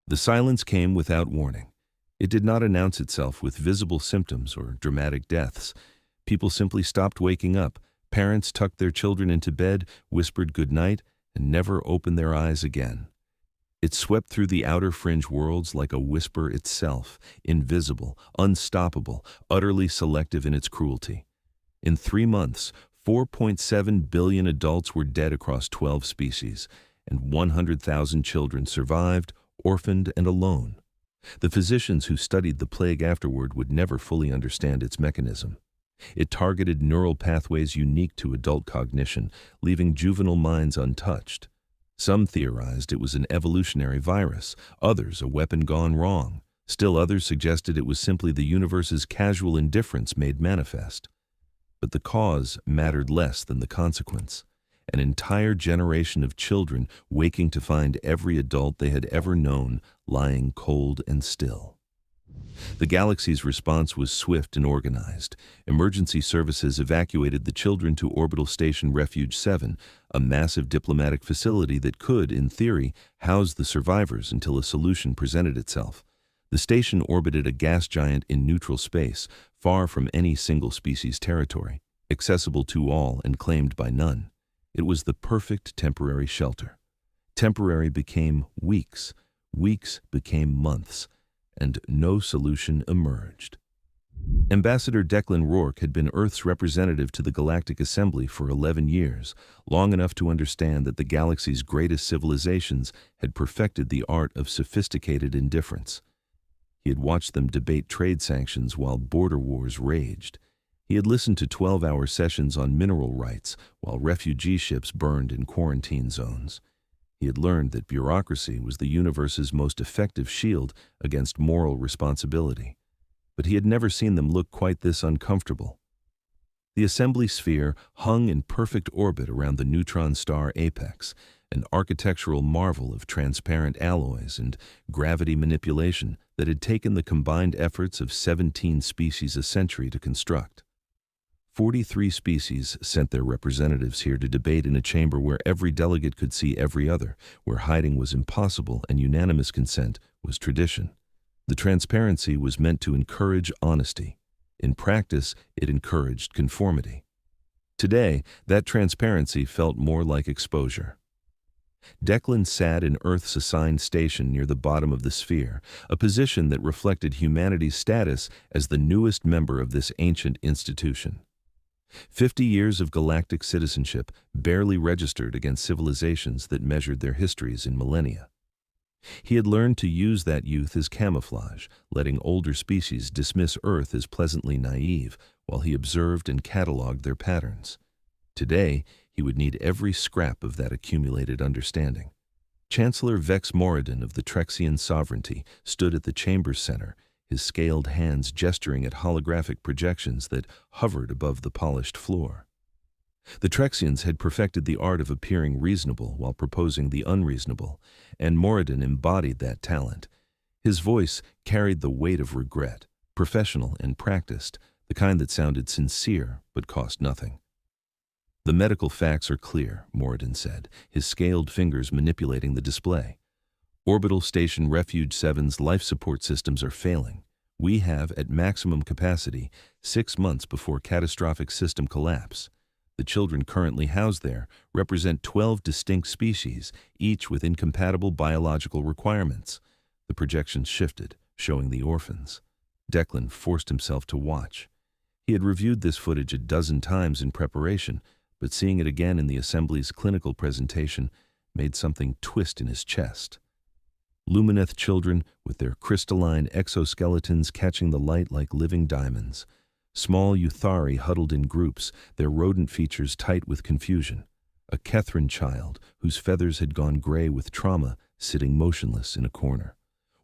The silence came without warning. It did not announce itself with visible symptoms or dramatic deaths. People simply stopped waking up. Parents tucked their children into bed, whispered goodnight, and never opened their eyes again. It swept through the outer fringe worlds like a whisper itself, invisible, unstoppable, utterly selective in its cruelty. In 3 months, 4.7 billion adults were dead across 12 species, and 100,000 children survived, orphaned and alone. The physicians who studied the plague afterward would never fully understand its mechanism. It targeted neural pathways unique to adult cognition, leaving juvenile minds untouched. Some theorized it was an evolutionary virus, others a weapon gone wrong. Still others suggested it was simply the universe's casual indifference made manifest. But the cause mattered less than the consequence. An entire generation of children waking to find every adult they had ever known lying cold and still. The galaxy's response was swift and organized. Emergency services evacuated the children to orbital station Refuge 7, a massive diplomatic facility that could, in theory, house the survivors until a solution presented itself. The station orbited a gas giant in neutral space, far from any single species territory, accessible to all and claimed by none. It was the perfect temporary shelter. Temporary became weeks, weeks became months, and no solution emerged. Ambassador Declan Rourke had been Earth's representative to the Galactic Assembly for 11 years, long enough to understand that the galaxy's greatest civilizations had perfected the art of sophisticated indifference. He had watched them debate trade sanctions while border wars raged. He had listened to 12-hour sessions on mineral rights while refugee ships burned in quarantine zones. He had learned that bureaucracy was the universe's most effective shield against moral responsibility. But he had never seen them look quite this uncomfortable. The assembly sphere hung in perfect orbit around the neutron star apex, an architectural marvel of transparent alloys and gravity manipulation that had taken the combined efforts of 17 species a century to construct. 43 species sent their representatives here to debate in a chamber where every delegate could see every other, where hiding was impossible and unanimous consent was tradition. The transparency was meant to encourage honesty. In practice, it encouraged conformity. Today, that transparency felt more like exposure. Declan sat in Earth's assigned station near the bottom of the sphere, a position that reflected humanity's status as the newest member of this ancient institution. 50 years of galactic citizenship barely registered against civilizations that measured their histories in millennia. He had learned to use that youth as camouflage, letting older species dismiss Earth as pleasantly naive while he observed and cataloged their patterns. Today, he would need every scrap of that accumulated understanding. Chancellor Morridun of the Trexian sovereignty stood at the chamber's center, his scaled hands gesturing at holographic projections that hovered above the polished floor. The Trexians had perfected the art of appearing reasonable while proposing the unreasonable, and Morridun embodied that talent. His voice carried the weight of regret, professional and practiced, the kind that sounded sincere but cost nothing. "The medical facts are clear," Morridun said, his scaled fingers manipulating the display. "Orbital Station Refuge 7's life support systems are failing. We have, at maximum capacity, 6 months before catastrophic system collapse. The children currently housed there represent 12 distinct species, each with incompatible biological requirements." The projections shifted, showing the orphans. Declan forced himself to watch. He had reviewed this footage a dozen times in preparation, but seeing it again in the Assembly's clinical presentation made something twist in his chest. Lumineth children with their crystalline exoskeletons catching the light like living diamonds. Small Yuthari huddled in groups, their rodent features tight with confusion. A Kethran child, whose feathers had gone gray with trauma, sitting motionless in a corner.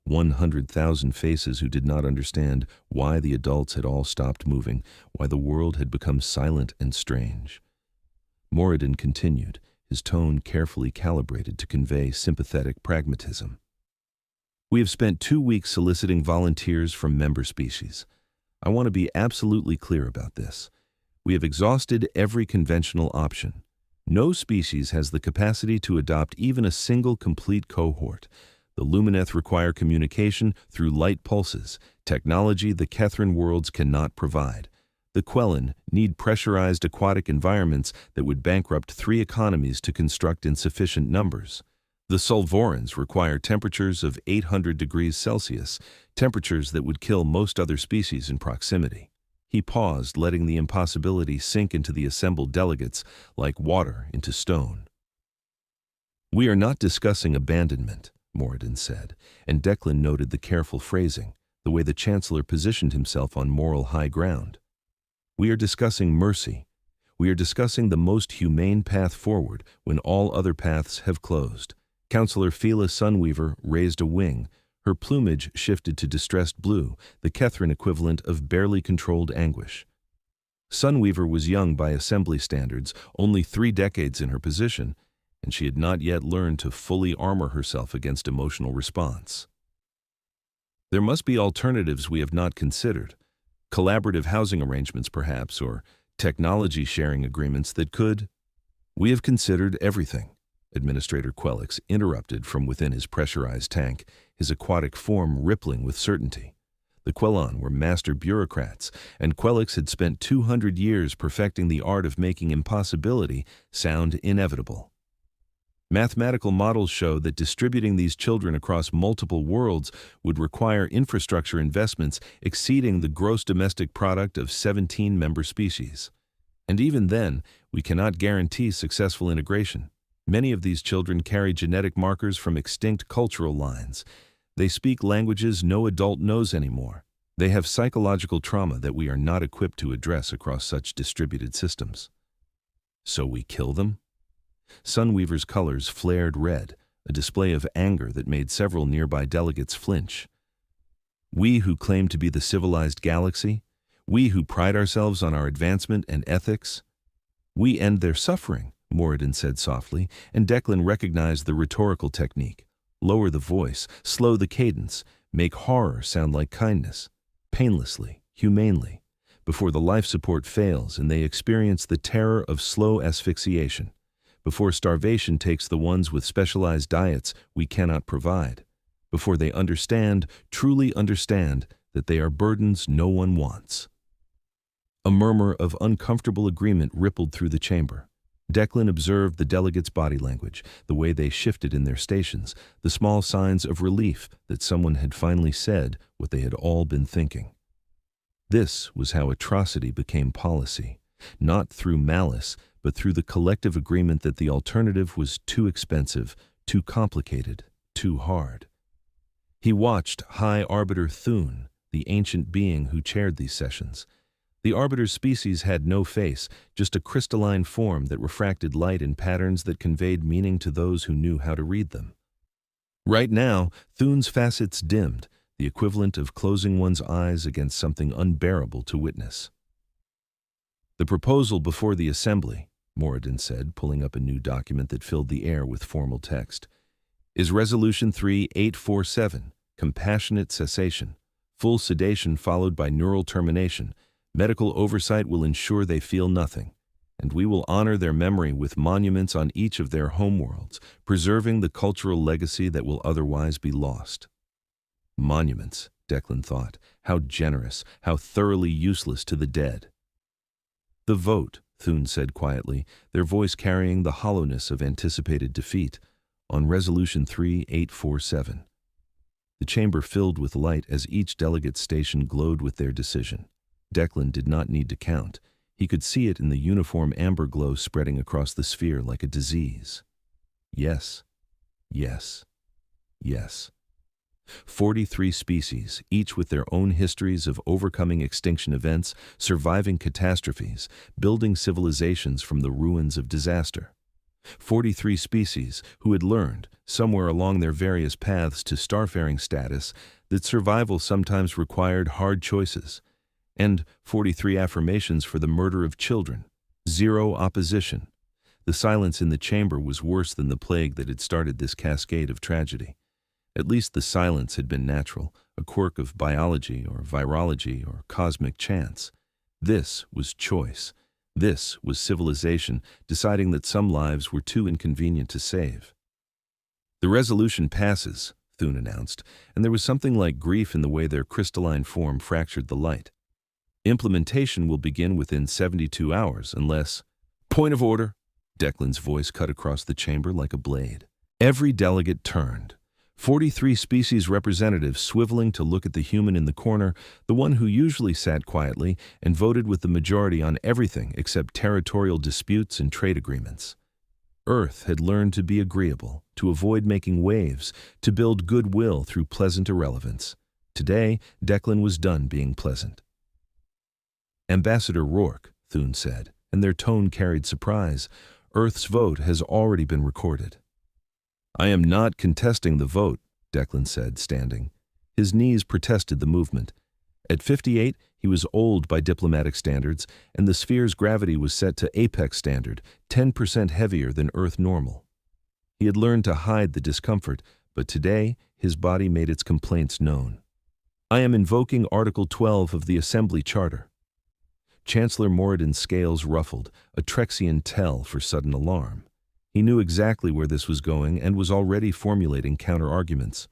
100,000 faces who did not understand why the adults had all stopped moving, why the world had become silent and strange. Morridun continued, his tone carefully calibrated to convey sympathetic pragmatism. "We have spent 2 weeks soliciting volunteers from member species. I want to be absolutely clear about this. We have exhausted every conventional option. No species has the capacity to adopt even a single complete cohort. The Lumineth require communication through light pulses, technology the Kethran worlds cannot provide. The Quellon need pressurized aquatic environments that would bankrupt 3 economies to construct in sufficient numbers. The Solvorans require temperatures of 800 degrees Celsius, temperatures that would kill most other species in proximity. He paused, letting the impossibility sink into the assembled delegates like water into stone. "We are not discussing abandonment," Morridun said, and Declan noted the careful phrasing, the way the Chancellor positioned himself on moral high ground. "We are discussing mercy. We are discussing the most humane path forward when all other paths have closed." Councillor Fila Sunweaver raised a wing. Her plumage shifted to distressed blue, the Kethran equivalent of barely controlled anguish. Sunweaver was young by Assembly standards, only 3 decades in her position, and she had not yet learned to fully armor herself against emotional response. "There must be alternatives we have not considered. Collaborative housing arrangements, perhaps, or technology sharing agreements that could—" "We have considered everything," Administrator Quellix interrupted from within his pressurized tank, his aquatic form rippling with certainty. The Quellon were master bureaucrats, and Quellix had spent 200 years perfecting the art of making impossibility sound inevitable. Mathematical models show that distributing these children across multiple worlds would require infrastructure investments exceeding the gross domestic product of 17 member species. And even then, we cannot guarantee successful integration. Many of these children carry genetic markers from extinct cultural lines. They speak languages no adult knows anymore. They have psychological trauma that we are not equipped to address across such distributed systems. So we kill them? Sunweaver's colors flared red, a display of anger that made several nearby delegates flinch. "We who claim to be the civilized galaxy? We who pride ourselves on our advancement and ethics? We end their suffering," Morridun said softly, and Declan recognized the rhetorical technique. Lower the voice, slow the cadence, make horror sound like kindness, painlessly, humanely, before the life support fails and they experience the terror of slow asphyxiation, before starvation takes the ones with specialized diets we cannot provide, before they understand, truly understand, that they are burdens no one wants. A murmur of uncomfortable agreement rippled through the chamber. Declan observed the delegates' body language, the way they shifted in their stations, the small signs of relief that someone had finally said what they had all been thinking. This was how atrocity became policy, not through malice, but through the collective agreement that the alternative was too expensive, too complicated, too hard. He watched High Arbiter Thune, the ancient being who chaired these sessions. The Arbiter's species had no face, just a crystalline form that refracted light in patterns that conveyed meaning to those who knew how to read them. Right now, Thune's facets dimmed, the equivalent of closing one's eyes against something unbearable to witness. "The proposal before the Assembly," Morridun said, pulling up a new document that filled the air with formal text, "is Resolution 3847, compassionate cessation, full sedation followed by neural termination. Medical oversight will ensure they feel nothing, and we will honor their memory with monuments on each of their homeworlds, preserving the cultural legacy that will otherwise be lost." Monuments, Declan thought. How generous, how thoroughly useless to the dead. "The vote," Thune said quietly, their voice carrying the hollowness of anticipated defeat, "on Resolution 3847. The chamber filled with light as each delegate's station glowed with their decision. Declan did not need to count. He could see it in the uniform amber glow spreading across the sphere like a disease. Yes, yes, yes. 43 species, each with their own histories of overcoming extinction events, surviving catastrophes, building civilizations from the ruins of disaster. 43 species who had learned, somewhere along their various paths to starfaring status, that survival sometimes required hard choices. And 43 affirmations for the murder of children. 0 opposition. The silence in the chamber was worse than the plague that had started this cascade of tragedy. At least the silence had been natural, a quirk of biology or virology or cosmic chance. This was choice. This was civilization deciding that some lives were too inconvenient to save. "The resolution passes," Thune announced, and there was something like grief in the way their crystalline form fractured the light. Implementation will begin within 72 hours unless— Point of order! Declan's voice cut across the chamber like a blade. Every delegate turned. 43 species representatives swiveling to look at the human in the corner, the one who usually sat quietly and voted with the majority on everything except territorial disputes and trade agreements. Earth had learned to be agreeable, to avoid making waves, to build goodwill through pleasant irrelevance. Today, Declan was done being pleasant. Ambassador Rourke, Thune said, and their tone carried surprise. Earth's vote has already been recorded. I am not contesting the vote, Declan said, standing. His knees protested the movement. At 58, he was old by diplomatic standards, and the sphere's gravity was set to apex standard, 10% heavier than Earth normal. He had learned to hide the discomfort, but today his body made its complaints known. I am invoking Article 12 of the Assembly Charter. Chancellor Morridun's scales ruffled, a Trexian tell for sudden alarm. He knew exactly where this was going and was already formulating counter-arguments.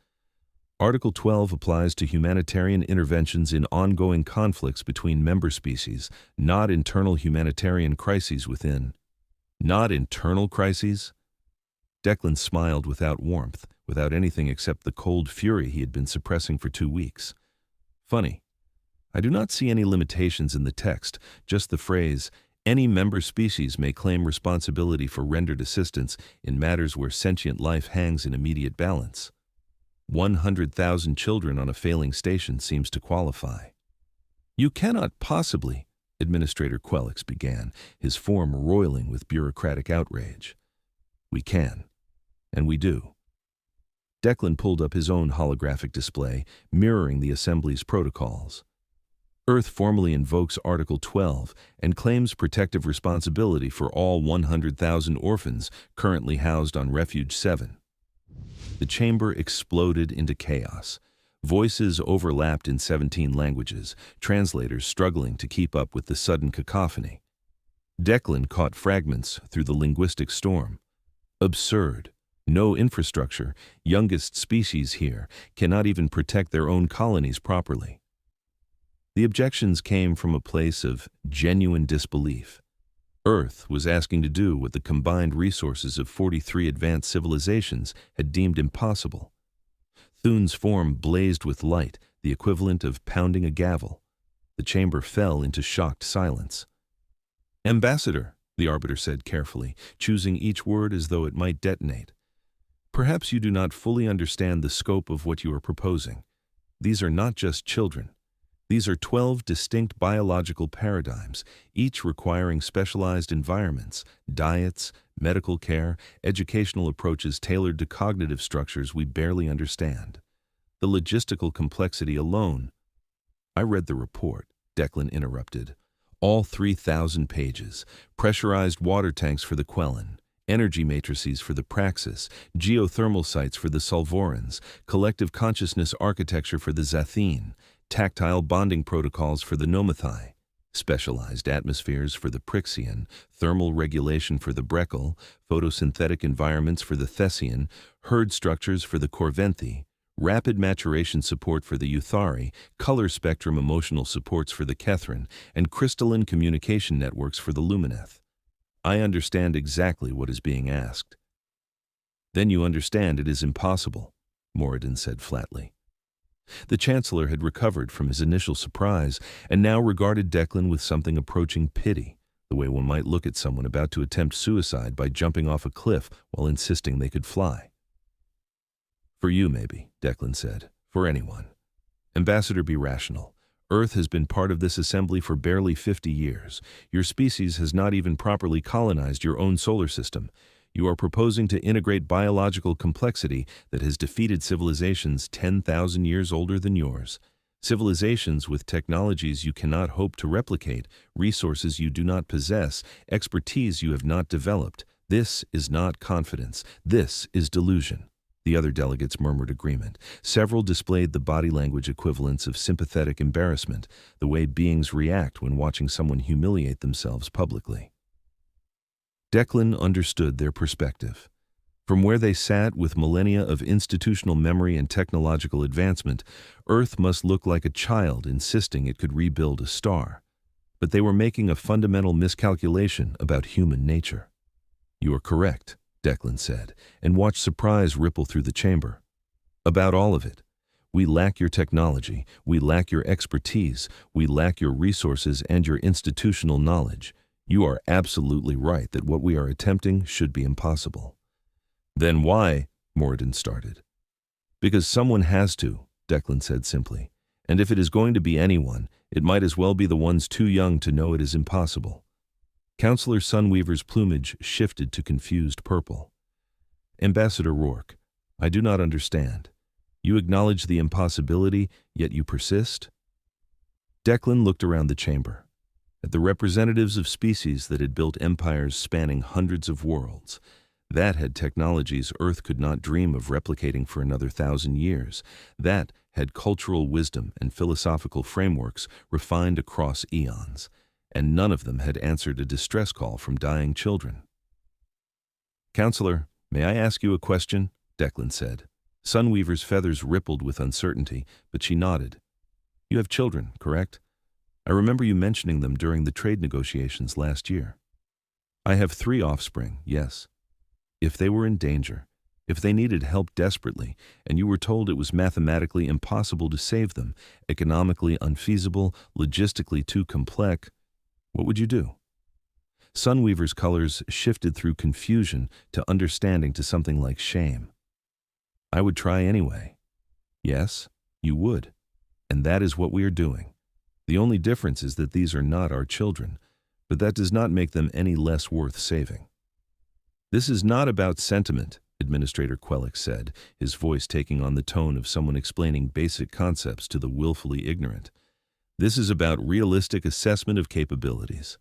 Article 12 applies to humanitarian interventions in ongoing conflicts between member species, not internal humanitarian crises within. Not internal crises? Declan smiled without warmth, without anything except the cold fury he had been suppressing for 2 weeks. Funny. I do not see any limitations in the text, just the phrase, any member species may claim responsibility for rendered assistance in matters where sentient life hangs in immediate balance. 100,000 children on a failing station seems to qualify. You cannot possibly, Administrator Quellon began, his form roiling with bureaucratic outrage. We can, and we do. Declan pulled up his own holographic display, mirroring the Assembly's protocols. Earth formally invokes Article 12 and claims protective responsibility for all 100,000 orphans currently housed on Refuge 7. The chamber exploded into chaos. Voices overlapped in 17 languages, translators struggling to keep up with the sudden cacophony. Declan caught fragments through the linguistic storm. Absurd. No infrastructure, youngest species here, cannot even protect their own colonies properly. The objections came from a place of genuine disbelief. Earth was asking to do what the combined resources of 43 advanced civilizations had deemed impossible. Thune's form blazed with light, the equivalent of pounding a gavel. The chamber fell into shocked silence. Ambassador, the arbiter said carefully, choosing each word as though it might detonate. Perhaps you do not fully understand the scope of what you are proposing. These are not just children. These are 12 distinct biological paradigms, each requiring specialized environments, diets, medical care, educational approaches tailored to cognitive structures we barely understand. The logistical complexity alone— I read the report, Declan interrupted. All 3,000 pages, pressurized water tanks for the Quellon, energy matrices for the Praxis, geothermal sites for the Solvorans, collective consciousness architecture for the Zatheen, tactile bonding protocols for the Nomathai, specialized atmospheres for the Prixian, thermal regulation for the Brekel, photosynthetic environments for the Thessian, herd structures for the Corventhi, rapid maturation support for the Yuthari, color spectrum emotional supports for the Kethrin, and crystalline communication networks for the Lumineth. I understand exactly what is being asked. Then you understand it is impossible, Morridun said flatly. The Chancellor had recovered from his initial surprise and now regarded Declan with something approaching pity, the way one might look at someone about to attempt suicide by jumping off a cliff while insisting they could fly. For you, maybe, Declan said. For anyone. Ambassador, be rational. Earth has been part of this assembly for barely 50 years. Your species has not even properly colonized your own solar system. You are proposing to integrate biological complexity that has defeated civilizations 10,000 years older than yours. Civilizations with technologies you cannot hope to replicate, resources you do not possess, expertise you have not developed. This is not confidence. This is delusion. The other delegates murmured agreement. Several displayed the body language equivalents of sympathetic embarrassment, the way beings react when watching someone humiliate themselves publicly. Declan understood their perspective. From where they sat with millennia of institutional memory and technological advancement, Earth must look like a child insisting it could rebuild a star. But they were making a fundamental miscalculation about human nature. "You are correct," Declan said, and watched surprise ripple through the chamber. "About all of it. We lack your technology, we lack your expertise, we lack your resources and your institutional knowledge. You are absolutely right that what we are attempting should be impossible." "Then why?" Morridun started. "Because someone has to," Declan said simply. "And if it is going to be anyone, it might as well be the ones too young to know it is impossible." Counselor Sunweaver's plumage shifted to confused purple. "Ambassador Rourke, I do not understand. You acknowledge the impossibility, yet you persist?" Declan looked around the chamber, at the representatives of species that had built empires spanning hundreds of worlds, that had technologies Earth could not dream of replicating for another 1,000 years, that had cultural wisdom and philosophical frameworks refined across eons, and none of them had answered a distress call from dying children. "Counselor, may I ask you a question?" Declan said. Sunweaver's feathers rippled with uncertainty, but she nodded. "You have children, correct? I remember you mentioning them during the trade negotiations last year." "I have 3 offspring, yes. If they were in danger, if they needed help desperately, and you were told it was mathematically impossible to save them, economically unfeasible, logistically too complex, what would you do?" Sunweaver's colors shifted through confusion to understanding to something like shame. "I would try anyway." "Yes, you would. And that is what we are doing. The only difference is that these are not our children, but that does not make them any less worth saving." "This is not about sentiment," Administrator Quellon said, his voice taking on the tone of someone explaining basic concepts to the willfully ignorant. "This is about realistic assessment of capabilities.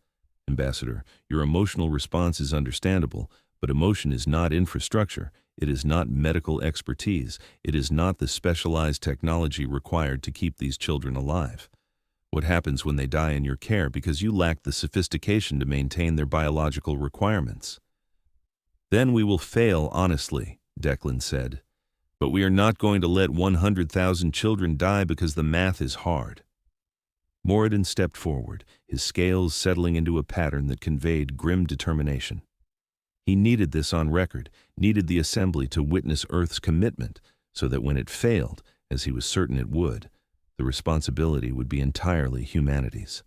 Ambassador, your emotional response is understandable, but emotion is not infrastructure, it is not medical expertise, it is not the specialized technology required to keep these children alive. What happens when they die in your care because you lack the sophistication to maintain their biological requirements?" "Then we will fail honestly," Declan said. "But we are not going to let 100,000 children die because the math is hard." Morridun stepped forward, his scales settling into a pattern that conveyed grim determination. He needed this on record, needed the Assembly to witness Earth's commitment, so that when it failed, as he was certain it would, the responsibility would be entirely humanity's.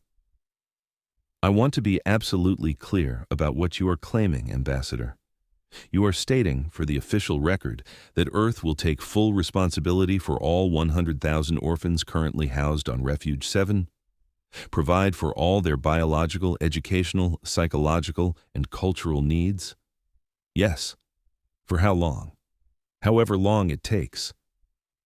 "I want to be absolutely clear about what you are claiming, Ambassador. You are stating, for the official record, that Earth will take full responsibility for all 100,000 orphans currently housed on Refuge 7, provide for all their biological, educational, psychological, and cultural needs?" "Yes." "For how long?" "However long it takes."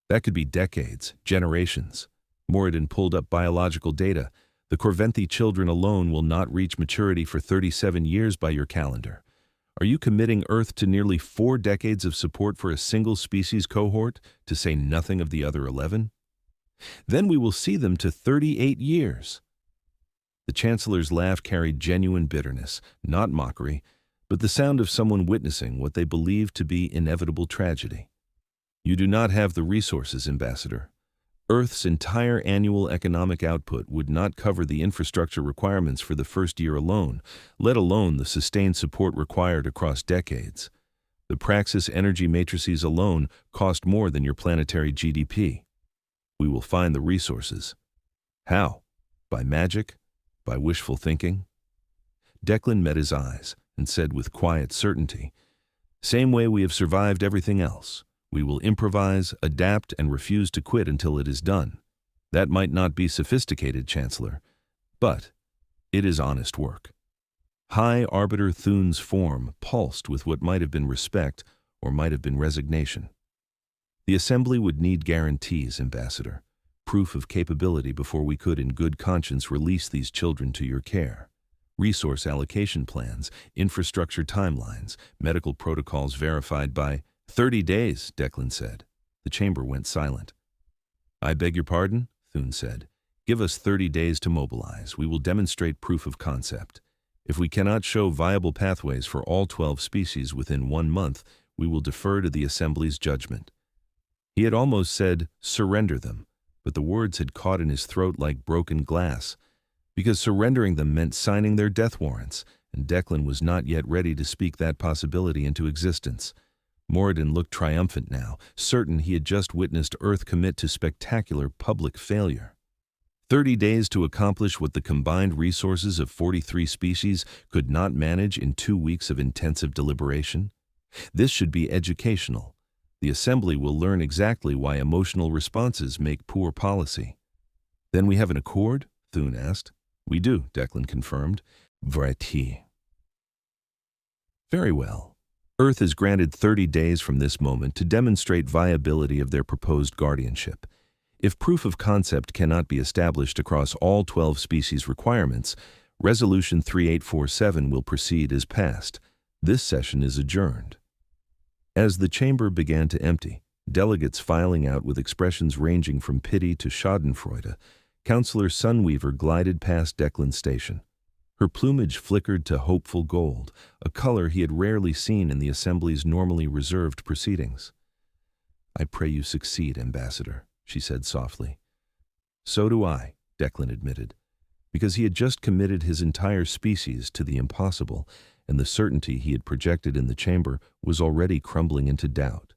"That could be decades, generations." Morridun pulled up biological data. "The Corventhi children alone will not reach maturity for 37 years by your calendar. Are you committing Earth to nearly 4 decades of support for a single species cohort, to say nothing of the other 11? Then we will see them to 38 years. The Chancellor's laugh carried genuine bitterness, not mockery, but the sound of someone witnessing what they believed to be inevitable tragedy. "You do not have the resources, Ambassador. Earth's entire annual economic output would not cover the infrastructure requirements for the first year alone, let alone the sustained support required across decades. The Praxis energy matrices alone cost more than your planetary GDP. We will find the resources." "How? By magic? By wishful thinking?" Declan met his eyes and said with quiet certainty, "Same way we have survived everything else. We will improvise, adapt, and refuse to quit until it is done. That might not be sophisticated, Chancellor, but it is honest work." High Arbiter Thune's form pulsed with what might have been respect or might have been resignation. "The Assembly would need guarantees, Ambassador, proof of capability before we could in good conscience release these children to your care. Resource allocation plans, infrastructure timelines, medical protocols verified by—" "30 days, Declan said. The chamber went silent. "I beg your pardon?" Thune said. "Give us 30 days to mobilize. We will demonstrate proof of concept. If we cannot show viable pathways for all 12 species within 1 month, We will defer to the Assembly's judgment." He had almost said, "Surrender them," but the words had caught in his throat like broken glass, because surrendering them meant signing their death warrants, and Declan was not yet ready to speak that possibility into existence. Morridun looked triumphant now, certain he had just witnessed Earth commit to spectacular public failure. 30 days to accomplish what the combined resources of 43 species could not manage in 2 weeks of intensive deliberation? This should be educational. The Assembly will learn exactly why emotional responses make poor policy. "Then we have an accord?" Thune asked. "We do," Declan confirmed. "Vrai. Very well. Earth is granted 30 days from this moment to demonstrate viability of their proposed guardianship. If proof of concept cannot be established across all 12 species requirements, Resolution 3847 will proceed as passed. This session is adjourned." As the chamber began to empty, delegates filing out with expressions ranging from pity to schadenfreude, Councillor Sunweaver glided past Declan's station. Her plumage flickered to hopeful gold, a color he had rarely seen in the Assembly's normally reserved proceedings. "I pray you succeed, Ambassador," she said softly. "So do I," Declan admitted, because he had just committed his entire species to the impossible, and the certainty he had projected in the chamber was already crumbling into doubt.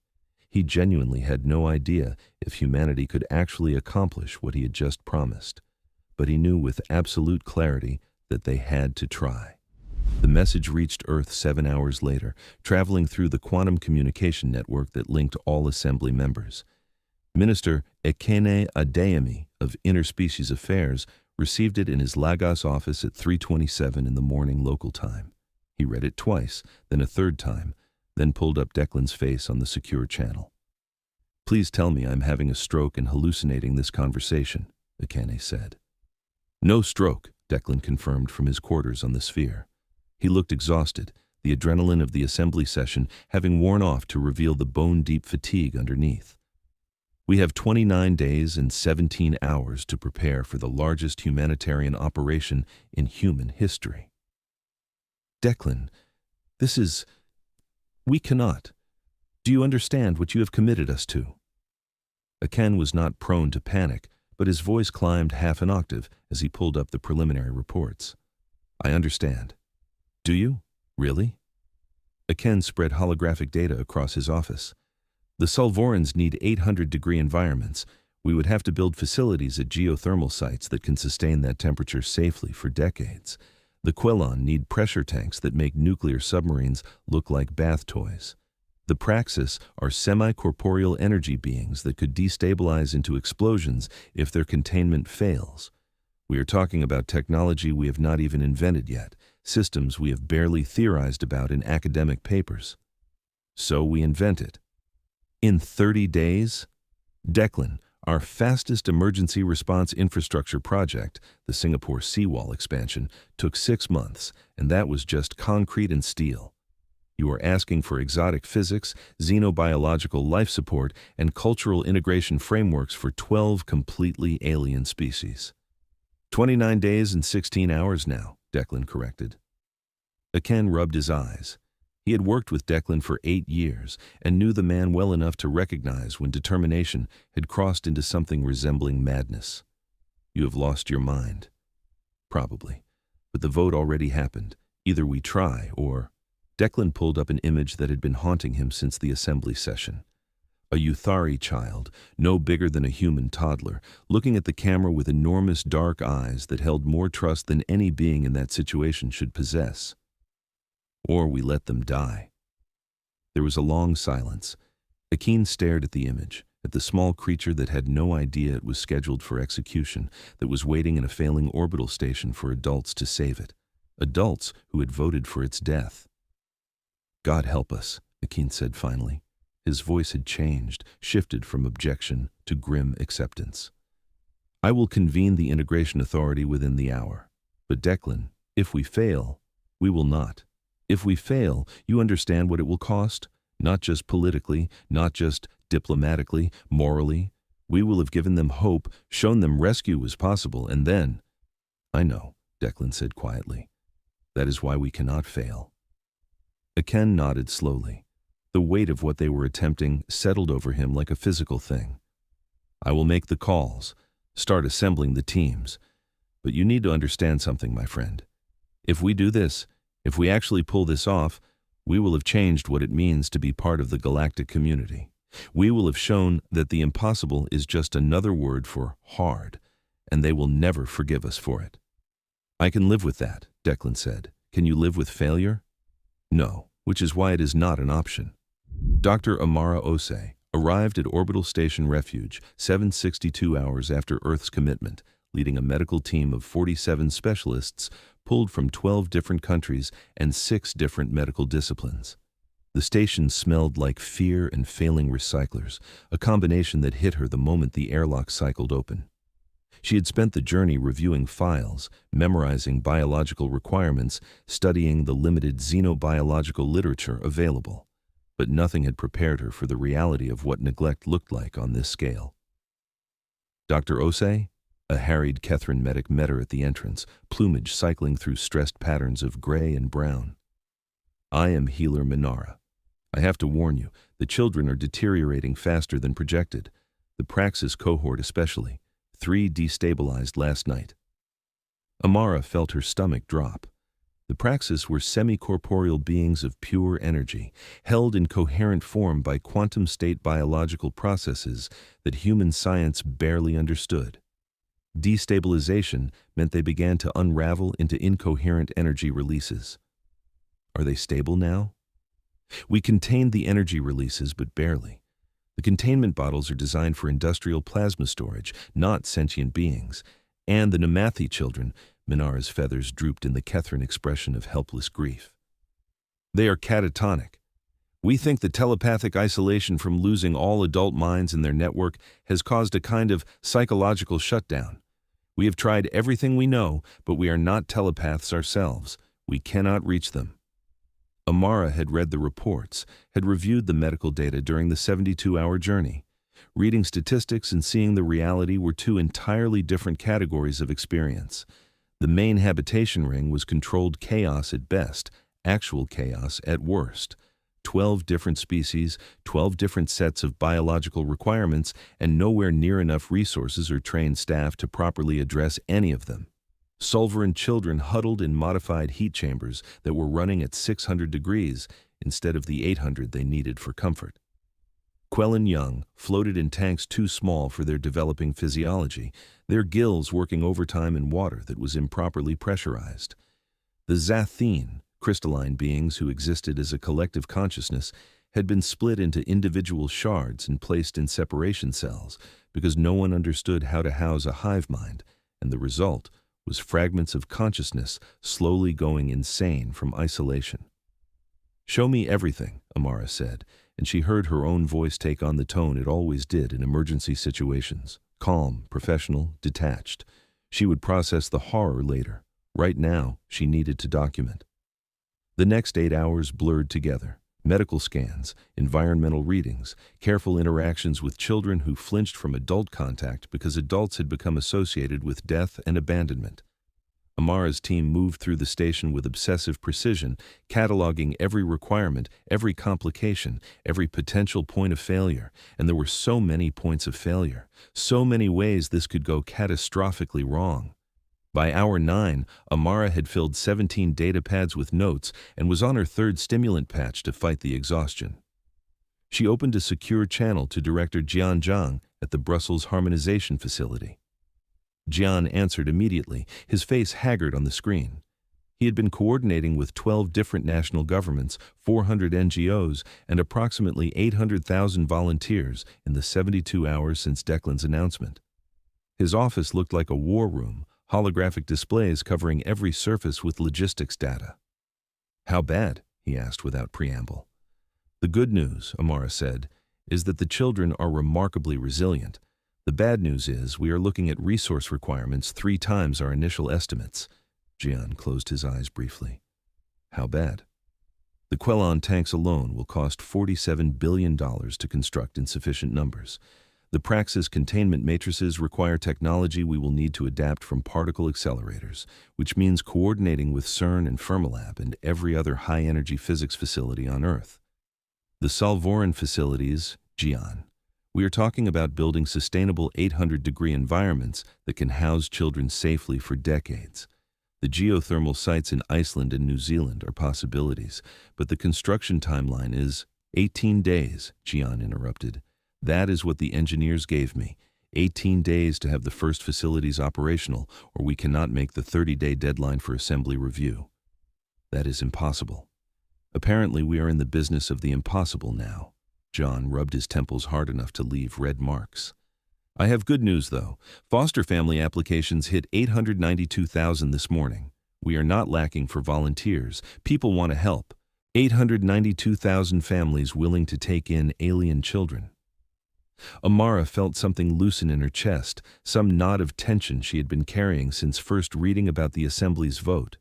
He genuinely had no idea if humanity could actually accomplish what he had just promised, but he knew with absolute clarity that they had to try. The message reached Earth 7 hours later, traveling through the quantum communication network that linked all Assembly members. Minister Ekene Adeyemi of Interspecies Affairs received it in his Lagos office at 3:27 in the morning local time. He read it twice, then a third time, then pulled up Declan's face on the secure channel. "Please tell me I'm having a stroke and hallucinating this conversation," Ekene said. "No stroke," Declan confirmed from his quarters on the sphere. He looked exhausted, the adrenaline of the Assembly session having worn off to reveal the bone-deep fatigue underneath. "We have 29 days and 17 hours to prepare for the largest humanitarian operation in human history." "Declan, we cannot. Do you understand what you have committed us to?" Aken was not prone to panic, but his voice climbed half an octave as he pulled up the preliminary reports. "I understand. Do you? Really?" Aken spread holographic data across his office. "The Sulvorans need 800-degree environments. We would have to build facilities at geothermal sites that can sustain that temperature safely for decades. The Quellon need pressure tanks that make nuclear submarines look like bath toys. The Praxis are semi-corporeal energy beings that could destabilize into explosions if their containment fails. We are talking about technology we have not even invented yet, systems we have barely theorized about in academic papers. So we invent it. In 30 days? Declan, our fastest emergency response infrastructure project, the Singapore seawall expansion, took 6 months, and that was just concrete and steel. You are asking for exotic physics, xenobiological life support, and cultural integration frameworks for 12 completely alien species. 29 days and 16 hours now, Declan corrected. Aken rubbed his eyes. He had worked with Declan for 8 years and knew the man well enough to recognize when determination had crossed into something resembling madness. "You have lost your mind." "Probably. But the vote already happened. Either we try or—" Declan pulled up an image that had been haunting him since the Assembly session. A Yuthari child, no bigger than a human toddler, looking at the camera with enormous dark eyes that held more trust than any being in that situation should possess. "Or we let them die." There was a long silence. Aken stared at the image, at the small creature that had no idea it was scheduled for execution, that was waiting in a failing orbital station for adults to save it. Adults who had voted for its death. "God help us," Aken said finally. His voice had changed, shifted from objection to grim acceptance. "I will convene the Integration Authority within the hour. But Declan, if we fail, we will not. If we fail, you understand what it will cost? Not just politically, not just diplomatically, morally. We will have given them hope, shown them rescue was possible, and then—" "I know," Declan said quietly. "That is why we cannot fail." Aken nodded slowly. The weight of what they were attempting settled over him like a physical thing. I will make the calls, start assembling the teams. But you need to understand something, my friend. If we do this, if we actually pull this off, we will have changed what it means to be part of the galactic community. We will have shown that the impossible is just another word for hard, and they will never forgive us for it. I can live with that, Declan said. Can you live with failure? No, which is why it is not an option. Dr. Amara Osei arrived at Orbital Station Refuge 762 hours after Earth's commitment, leading a medical team of 47 specialists pulled from 12 different countries and 6 different medical disciplines. The station smelled like fear and failing recyclers, a combination that hit her the moment the airlock cycled open. She had spent the journey reviewing files, memorizing biological requirements, studying the limited xenobiological literature available. But nothing had prepared her for the reality of what neglect looked like on this scale. Dr. Osei, a harried Kethran medic, met her at the entrance, plumage cycling through stressed patterns of gray and brown. I am Healer Minara. I have to warn you, the children are deteriorating faster than projected, the Praxis cohort especially. 3 destabilized last night. Amara felt her stomach drop. The Praxis were semi-corporeal beings of pure energy, held in coherent form by quantum state biological processes that human science barely understood. Destabilization meant they began to unravel into incoherent energy releases. Are they stable now? We contained the energy releases, but barely. The containment bottles are designed for industrial plasma storage, not sentient beings. And the Namathi children, Minara's feathers drooped in the Kethran expression of helpless grief. They are catatonic. We think the telepathic isolation from losing all adult minds in their network has caused a kind of psychological shutdown. We have tried everything we know, but we are not telepaths ourselves. We cannot reach them. Amara had read the reports, had reviewed the medical data during the 72-hour journey. Reading statistics and seeing the reality were 2 entirely different categories of experience. The main habitation ring was controlled chaos at best, actual chaos at worst. 12 different species, 12 different sets of biological requirements, and nowhere near enough resources or trained staff to properly address any of them. Solveran children huddled in modified heat chambers that were running at 600 degrees instead of the 800 they needed for comfort. Quellon young floated in tanks too small for their developing physiology, their gills working overtime in water that was improperly pressurized. The Zatheen, crystalline beings who existed as a collective consciousness, had been split into individual shards and placed in separation cells because no one understood how to house a hive mind, and the result was fragments of consciousness slowly going insane from isolation. "Show me everything," Amara said, and she heard her own voice take on the tone it always did in emergency situations. Calm, professional, detached. She would process the horror later. Right now, she needed to document. The next 8 hours blurred together. Medical scans, environmental readings, careful interactions with children who flinched from adult contact because adults had become associated with death and abandonment. Amara's team moved through the station with obsessive precision, cataloging every requirement, every complication, every potential point of failure, and there were so many points of failure, so many ways this could go catastrophically wrong. By hour 9, Amara had filled 17 data pads with notes and was on her 3rd stimulant patch to fight the exhaustion. She opened a secure channel to Director Jian Zhang at the Brussels Harmonization Facility. Jian answered immediately, his face haggard on the screen. He had been coordinating with 12 different national governments, 400 NGOs, and approximately 800,000 volunteers in the 72 hours since Declan's announcement. His office looked like a war room, holographic displays covering every surface with logistics data. "How bad?" he asked without preamble. "The good news," Amara said, "is that the children are remarkably resilient. The bad news is we are looking at resource requirements 3 times our initial estimates." Jian closed his eyes briefly. "How bad?" "The Quellon tanks alone will cost $47 billion to construct in sufficient numbers. The Praxis containment matrices require technology we will need to adapt from particle accelerators, which means coordinating with CERN and Fermilab and every other high-energy physics facility on Earth. The Salvoran facilities, Gian. We are talking about building sustainable 800-degree environments that can house children safely for decades. The geothermal sites in Iceland and New Zealand are possibilities, but the construction timeline is 18 days, Gian interrupted. That is what the engineers gave me. 18 days to have the first facilities operational, or we cannot make the 30-day deadline for assembly review. That is impossible. Apparently we are in the business of the impossible now. John rubbed his temples hard enough to leave red marks. I have good news, though. Foster family applications hit 892,000 this morning. We are not lacking for volunteers. People want to help. 892,000 families willing to take in alien children. Amara felt something loosen in her chest, some knot of tension she had been carrying since first reading about the Assembly's vote.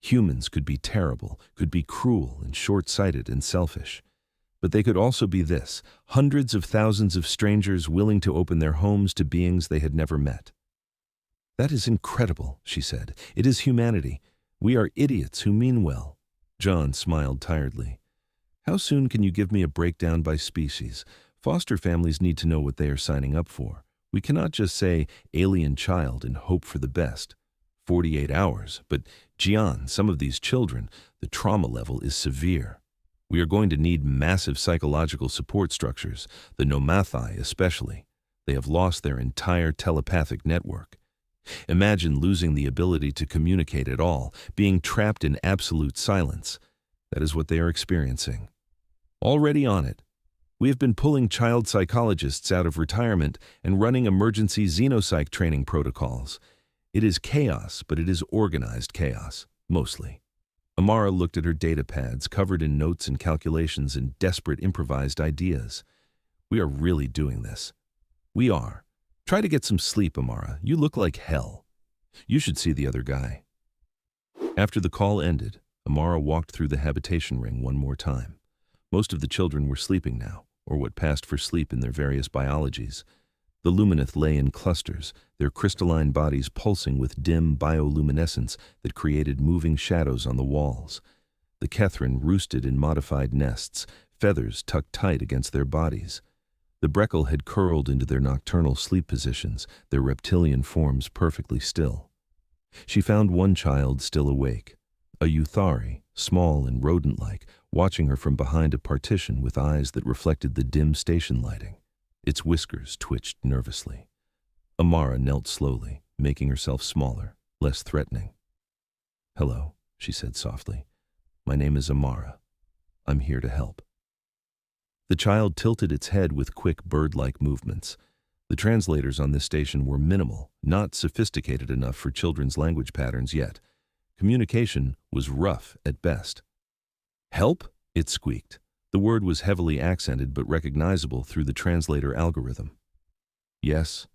Humans could be terrible, could be cruel and short-sighted and selfish. But they could also be this, hundreds of thousands of strangers willing to open their homes to beings they had never met. That is incredible, she said. It is humanity. We are idiots who mean well. John smiled tiredly. How soon can you give me a breakdown by species? Foster families need to know what they are signing up for. We cannot just say alien child and hope for the best. 48 hours, but Gian, some of these children, the trauma level is severe. We are going to need massive psychological support structures, the Nomathai especially. They have lost their entire telepathic network. Imagine losing the ability to communicate at all, being trapped in absolute silence. That is what they are experiencing. Already on it. We have been pulling child psychologists out of retirement and running emergency xenopsych training protocols. It is chaos, but it is organized chaos, mostly. Amara looked at her data pads covered in notes and calculations and desperate improvised ideas. We are really doing this. We are. Try to get some sleep, Amara. You look like hell. You should see the other guy. After the call ended, Amara walked through the habitation ring one more time. Most of the children were sleeping now, or what passed for sleep in their various biologies. The Lumineth lay in clusters, their crystalline bodies pulsing with dim bioluminescence that created moving shadows on the walls. The Kethrin roosted in modified nests, feathers tucked tight against their bodies. The Breckle had curled into their nocturnal sleep positions, their reptilian forms perfectly still. She found one child still awake, a Yuthari, small and rodent-like, watching her from behind a partition with eyes that reflected the dim station lighting. Its whiskers twitched nervously. Amara knelt slowly, making herself smaller, less threatening. "Hello," she said softly. "My name is Amara. I'm here to help." The child tilted its head with quick bird-like movements. The translators on this station were minimal, not sophisticated enough for children's language patterns yet. Communication was rough at best. "Help?" it squeaked. The word was heavily accented but recognizable through the translator algorithm. "Yes,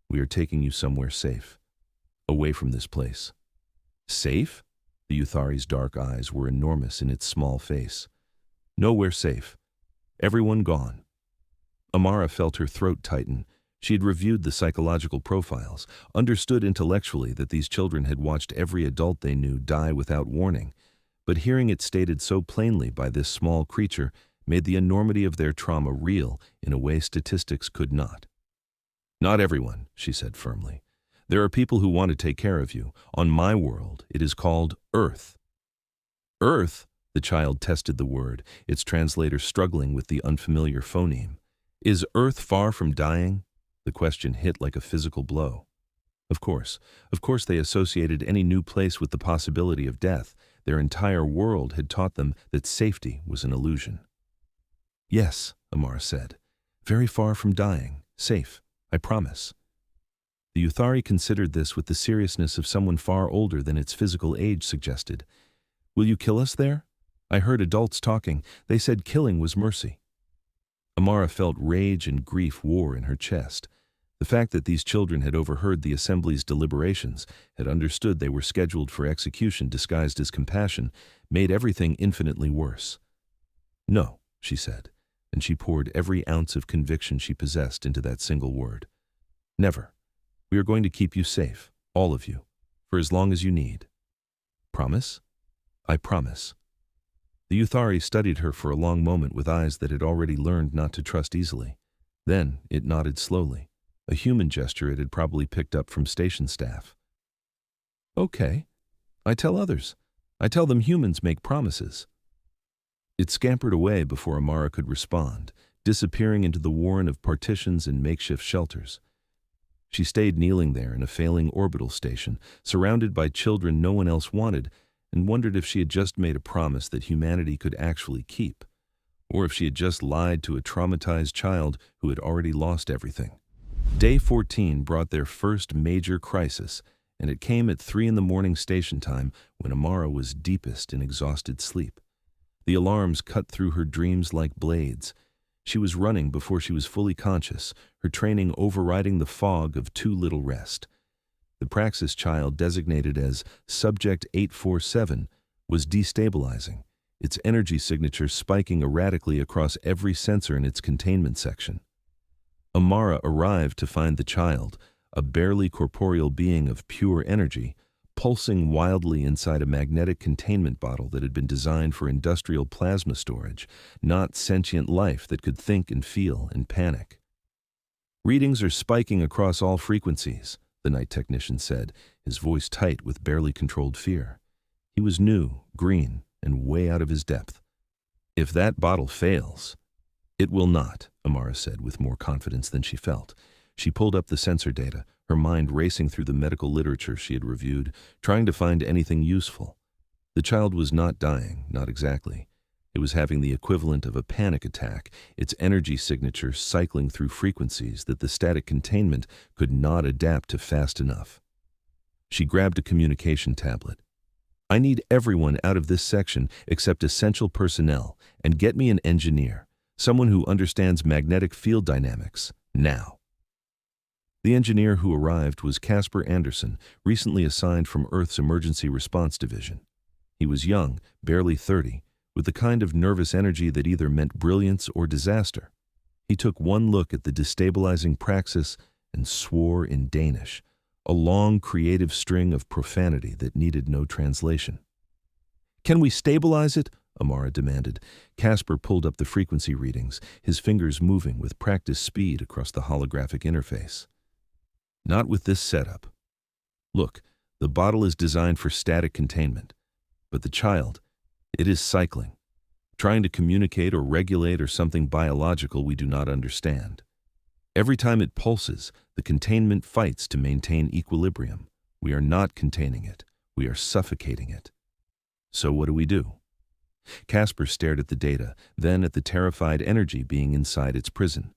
we are taking you somewhere safe. Away from this place." "Safe?" The Euthari's dark eyes were enormous in its small face. "Nowhere safe. Everyone gone." Amara felt her throat tighten. She had reviewed the psychological profiles, understood intellectually that these children had watched every adult they knew die without warning, but hearing it stated so plainly by this small creature made the enormity of their trauma real in a way statistics could not. "Not everyone," she said firmly. "There are people who want to take care of you. On my world, it is called Earth." "Earth?" The child tested the word, its translator struggling with the unfamiliar phoneme. "Is Earth far from dying?" The question hit like a physical blow. Of course they associated any new place with the possibility of death. Their entire world had taught them that safety was an illusion. "Yes," Amara said. "Very far from dying. Safe. I promise." The Yuthari considered this with the seriousness of someone far older than its physical age suggested. "Will you kill us there? I heard adults talking. They said killing was mercy." Amara felt rage and grief war in her chest. The fact that these children had overheard the Assembly's deliberations, had understood they were scheduled for execution disguised as compassion, made everything infinitely worse. "No," she said, and she poured every ounce of conviction she possessed into that single word. "Never. We are going to keep you safe, all of you, for as long as you need." "Promise?" "I promise." The Yuthari studied her for a long moment with eyes that had already learned not to trust easily. Then it nodded slowly, a human gesture it had probably picked up from station staff. "Okay. I tell others. I tell them humans make promises." It scampered away before Amara could respond, disappearing into the warren of partitions and makeshift shelters. She stayed kneeling there in a failing orbital station, surrounded by children no one else wanted, and wondered if she had just made a promise that humanity could actually keep, or if she had just lied to a traumatized child who had already lost everything. Day 14 brought their first major crisis, and it came at 3 a.m. station time when Amara was deepest in exhausted sleep. The alarms cut through her dreams like blades. She was running before she was fully conscious, her training overriding the fog of too little rest. The Praxis child, designated as Subject 847, was destabilizing, its energy signature spiking erratically across every sensor in its containment section. Amara arrived to find the child, a barely corporeal being of pure energy, pulsing wildly inside a magnetic containment bottle that had been designed for industrial plasma storage, not sentient life that could think and feel and panic. "Readings are spiking across all frequencies," the night technician said, his voice tight with barely controlled fear. He was new, green, and way out of his depth. "If that bottle fails—" "It will not," Amara said with more confidence than she felt. She pulled up the sensor data, her mind racing through the medical literature she had reviewed, trying to find anything useful. The child was not dying, not exactly. It was having the equivalent of a panic attack, its energy signature cycling through frequencies that the static containment could not adapt to fast enough. She grabbed a communication tablet. "I need everyone out of this section except essential personnel, and get me an engineer, someone who understands magnetic field dynamics, now." The engineer who arrived was Kasper Anderson, recently assigned from Earth's Emergency Response Division. He was young, barely 30, with the kind of nervous energy that either meant brilliance or disaster. He took one look at the destabilizing Praxis and swore in Danish, a long creative string of profanity that needed no translation. "Can we stabilize it?" Amara demanded. Kasper pulled up the frequency readings, his fingers moving with practiced speed across the holographic interface. "Not with this setup. Look, the bottle is designed for static containment, but the child, it is cycling, trying to communicate or regulate or something biological we do not understand. Every time it pulses, the containment fights to maintain equilibrium. We are not containing it. We are suffocating it. So what do? Kasper stared at the data, then at the terrified energy being inside its prison.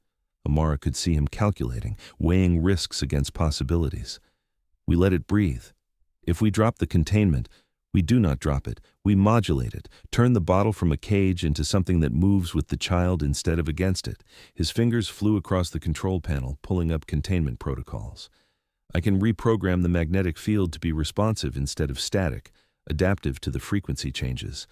Amara could see him calculating, weighing risks against possibilities. "We let it breathe. If we drop the containment, we do not drop it. We modulate it, turn the bottle from a cage into something that moves with the child instead of against it." His fingers flew across the control panel, pulling up containment protocols. "I can reprogram the magnetic field to be responsive instead of static, adaptive to the frequency changes.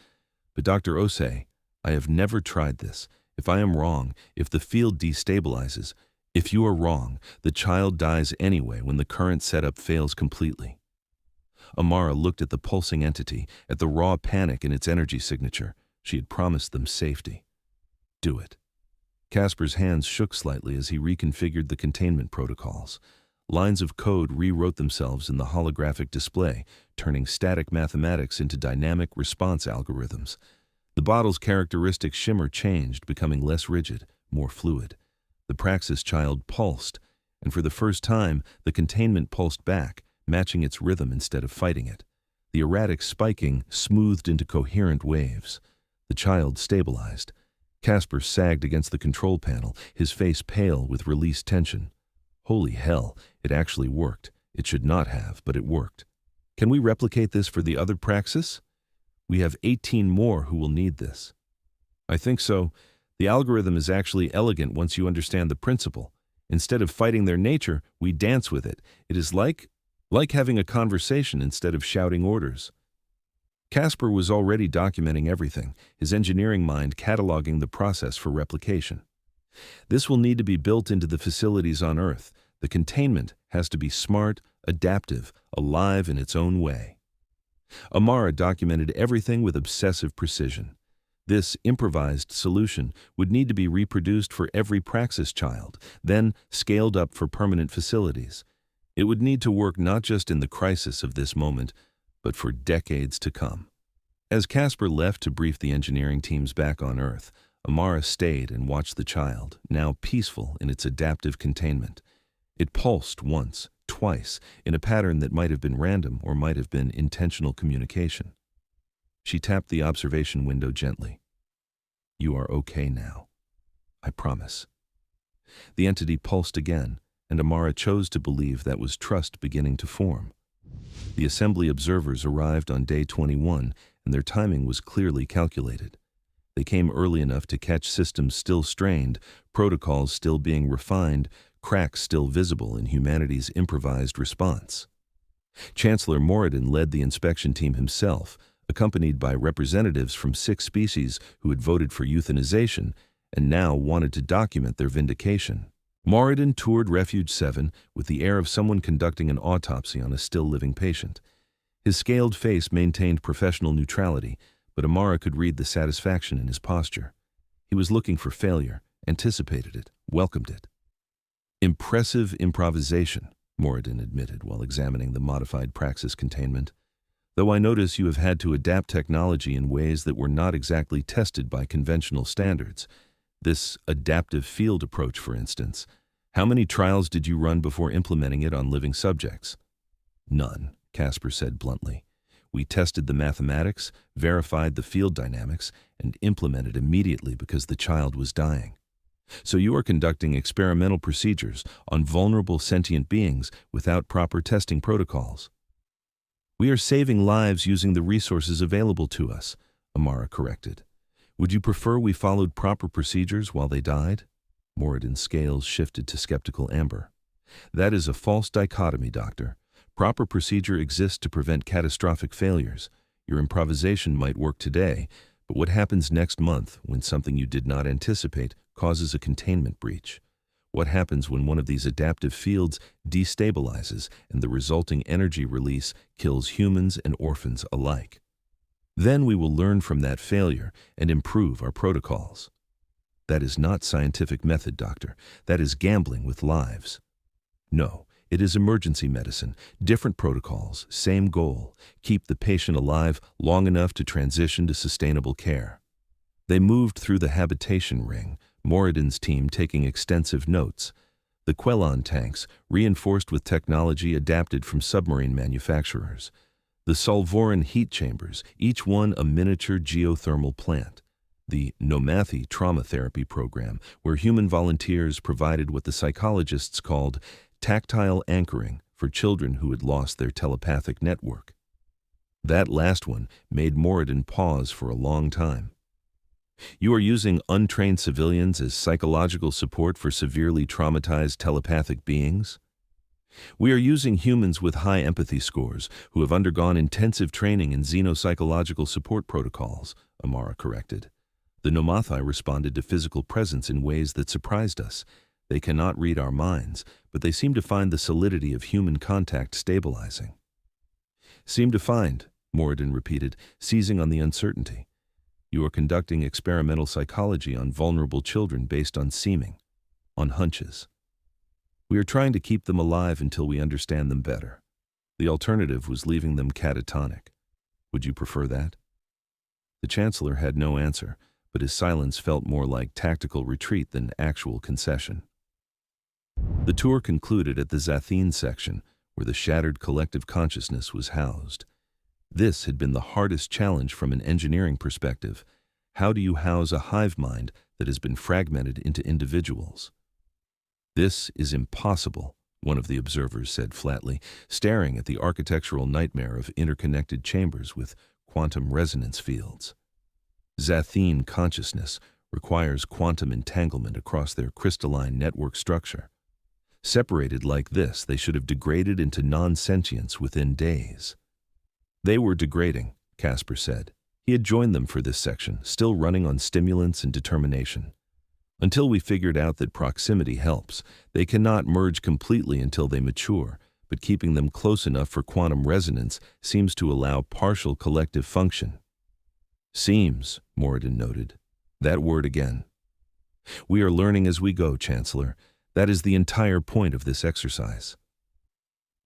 But Dr. Osei, I have never tried this. If I am wrong, if the field destabilizes, if you are wrong, the child dies anyway when the current setup fails completely." Amara looked at the pulsing entity, at the raw panic in its energy signature. She had promised them safety. "Do it." Kasper's hands shook slightly as he reconfigured the containment protocols. Lines of code rewrote themselves in the holographic display, turning static mathematics into dynamic response algorithms. The bottle's characteristic shimmer changed, becoming less rigid, more fluid. The Praxis child pulsed, and for the first time, the containment pulsed back, matching its rhythm instead of fighting it. The erratic spiking smoothed into coherent waves. The child stabilized. Kasper sagged against the control panel, his face pale with released tension. Holy hell, it actually worked. It should not have, but it worked. "Can we replicate this for the other Praxis? We have 18 more who will need this." "I think so. The algorithm is actually elegant once you understand the principle. Instead of fighting their nature, we dance with it. It is like having a conversation instead of shouting orders." Kasper was already documenting everything, his engineering mind cataloging the process for replication. "This will need to be built into the facilities on Earth. The containment has to be smart, adaptive, alive in its own way." Amara documented everything with obsessive precision. This improvised solution would need to be reproduced for every Praxis child, then scaled up for permanent facilities. It would need to work not just in the crisis of this moment, but for decades to come. As Kasper left to brief the engineering teams back on Earth, Amara stayed and watched the child, now peaceful in its adaptive containment. It pulsed once, twice, in a pattern that might have been random or might have been intentional communication. She tapped the observation window gently. "You are okay now. I promise." The entity pulsed again, and Amara chose to believe that was trust beginning to form. The assembly observers arrived on day 21, and their timing was clearly calculated. They came early enough to catch systems still strained, protocols still being refined, cracks still visible in humanity's improvised response. Chancellor Morridun led the inspection team himself, accompanied by representatives from 6 species who had voted for euthanization and now wanted to document their vindication. Morridun toured Refuge 7 with the air of someone conducting an autopsy on a still-living patient. His scaled face maintained professional neutrality, but Amara could read the satisfaction in his posture. He was looking for failure, anticipated it, welcomed it. "Impressive improvisation," Morridun admitted while examining the modified Praxis containment. "Though I notice you have had to adapt technology in ways that were not exactly tested by conventional standards. This adaptive field approach, for instance. How many trials did you run before implementing it on living subjects?" "None," Kasper said bluntly. "We tested the mathematics, verified the field dynamics, and implemented immediately because the child was dying." "So you are conducting experimental procedures on vulnerable sentient beings without proper testing protocols?" "We are saving lives using the resources available to us," Amara corrected. "Would you prefer we followed proper procedures while they died?" Morridun's scales shifted to skeptical amber. "That is a false dichotomy, Doctor. Proper procedure exists to prevent catastrophic failures. Your improvisation might work today, but what happens next month when something you did not anticipate causes a containment breach? What happens when one of these adaptive fields destabilizes and the resulting energy release kills humans and orphans alike? Then we will learn from that failure and improve our protocols." "That is not scientific method, Doctor. That is gambling with lives." "No, it is emergency medicine. Different protocols, same goal. Keep the patient alive long enough to transition to sustainable care." They moved through the habitation ring, Morridun's team taking extensive notes. The Quellon tanks, reinforced with technology adapted from submarine manufacturers. The Solvoran heat chambers, each one a miniature geothermal plant. The Nomathi trauma therapy program, where human volunteers provided what the psychologists called tactile anchoring for children who had lost their telepathic network. That last one made Morridun pause for a long time. "You are using untrained civilians as psychological support for severely traumatized telepathic beings?" "We are using humans with high empathy scores who have undergone intensive training in xenopsychological support protocols," Amara corrected. "The Nomathi responded to physical presence in ways that surprised us. They cannot read our minds, but they seem to find the solidity of human contact stabilizing." "Seem to find," Morridun repeated, seizing on the uncertainty. "You are conducting experimental psychology on vulnerable children based on seeming, on hunches. We are trying to keep them alive until we understand them better. The alternative was leaving them catatonic. Would you prefer that?" The Chancellor had no answer, but his silence felt more like tactical retreat than actual concession. The tour concluded at the Zatheen section, where the shattered collective consciousness was housed. This had been the hardest challenge from an engineering perspective. How do you house a hive mind that has been fragmented into individuals? "This is impossible," one of the observers said flatly, staring at the architectural nightmare of interconnected chambers with quantum resonance fields. Zatheen consciousness requires quantum entanglement across their crystalline network structure. Separated like this, they should have degraded into non-sentience within days. "They were degrading," Kasper said. He had joined them for this section, still running on stimulants and determination. "Until we figured out that proximity helps, they cannot merge completely until they mature, but keeping them close enough for quantum resonance seems to allow partial collective function." Seems, Morridun noted. That word again. We are learning as we go, Chancellor. That is the entire point of this exercise.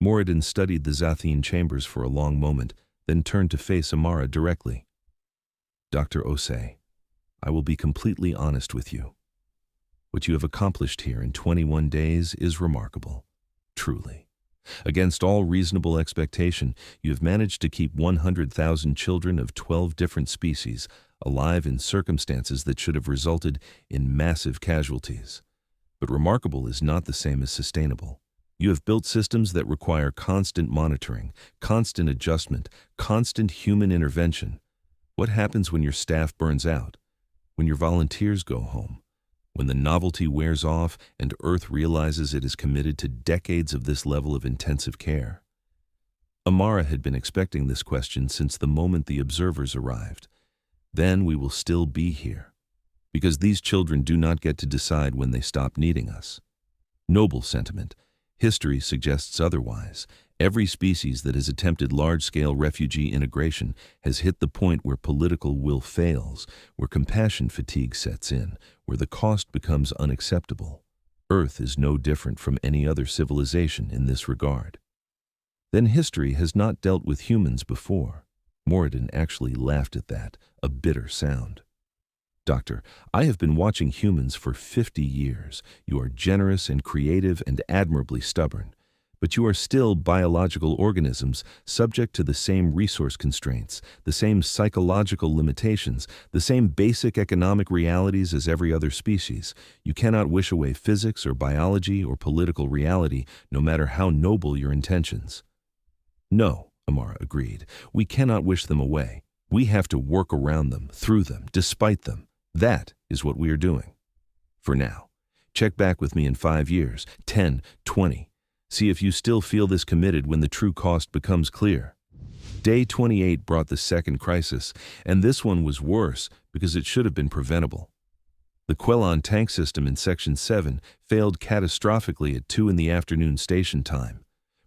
Morridun studied the Zatheen chambers for a long moment, then turned to face Amara directly. Dr. Osei, I will be completely honest with you. What you have accomplished here in 21 days is remarkable, truly. Against all reasonable expectation, you have managed to keep 100,000 children of 12 different species alive in circumstances that should have resulted in massive casualties. But remarkable is not the same as sustainable. You have built systems that require constant monitoring, constant adjustment, constant human intervention. What happens when your staff burns out? When your volunteers go home? When the novelty wears off and Earth realizes it is committed to decades of this level of intensive care? Amara had been expecting this question since the moment the observers arrived. Then we will still be here, because these children do not get to decide when they stop needing us. Noble sentiment. History suggests otherwise. Every species that has attempted large-scale refugee integration has hit the point where political will fails, where compassion fatigue sets in, where the cost becomes unacceptable. Earth is no different from any other civilization in this regard. Then history has not dealt with humans before. Morridun actually laughed at that, a bitter sound. Doctor, I have been watching humans for 50 years. You are generous and creative and admirably stubborn. But you are still biological organisms subject to the same resource constraints, the same psychological limitations, the same basic economic realities as every other species. You cannot wish away physics or biology or political reality, no matter how noble your intentions. No, Amara agreed. We cannot wish them away. We have to work around them, through them, despite them. That is what we are doing. For now. Check back with me in 5 years, 10, 20. See if you still feel this committed when the true cost becomes clear. Day 28 brought the second crisis, and this one was worse because it should have been preventable. The Quellon tank system in Section 7 failed catastrophically at 2 in the afternoon station time.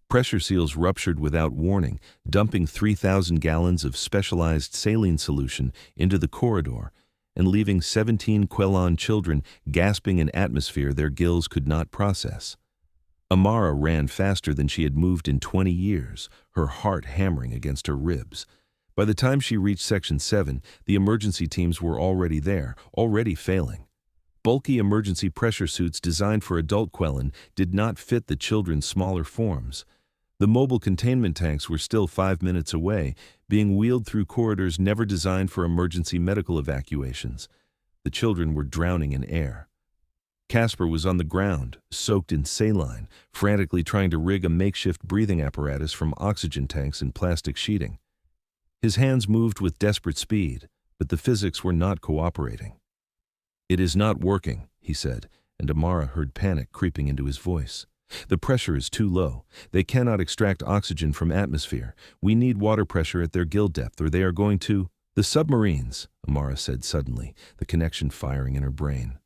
Pressure seals ruptured without warning, dumping 3,000 gallons of specialized saline solution into the corridor and leaving 17 Quellon children gasping in atmosphere their gills could not process. Amara ran faster than she had moved in 20 years, her heart hammering against her ribs. By the time she reached Section 7, the emergency teams were already there, already failing. Bulky emergency pressure suits designed for adult Quellon did not fit the children's smaller forms. The mobile containment tanks were still 5 minutes away, being wheeled through corridors never designed for emergency medical evacuations. The children were drowning in air. Kasper was on the ground, soaked in saline, frantically trying to rig a makeshift breathing apparatus from oxygen tanks and plastic sheeting. His hands moved with desperate speed, but the physics were not cooperating. "It is not working," he said, and Amara heard panic creeping into his voice. "The pressure is too low. They cannot extract oxygen from atmosphere. We need water pressure at their gill depth, or they are going to—" "The submarines," Amara said suddenly, the connection firing in her brain.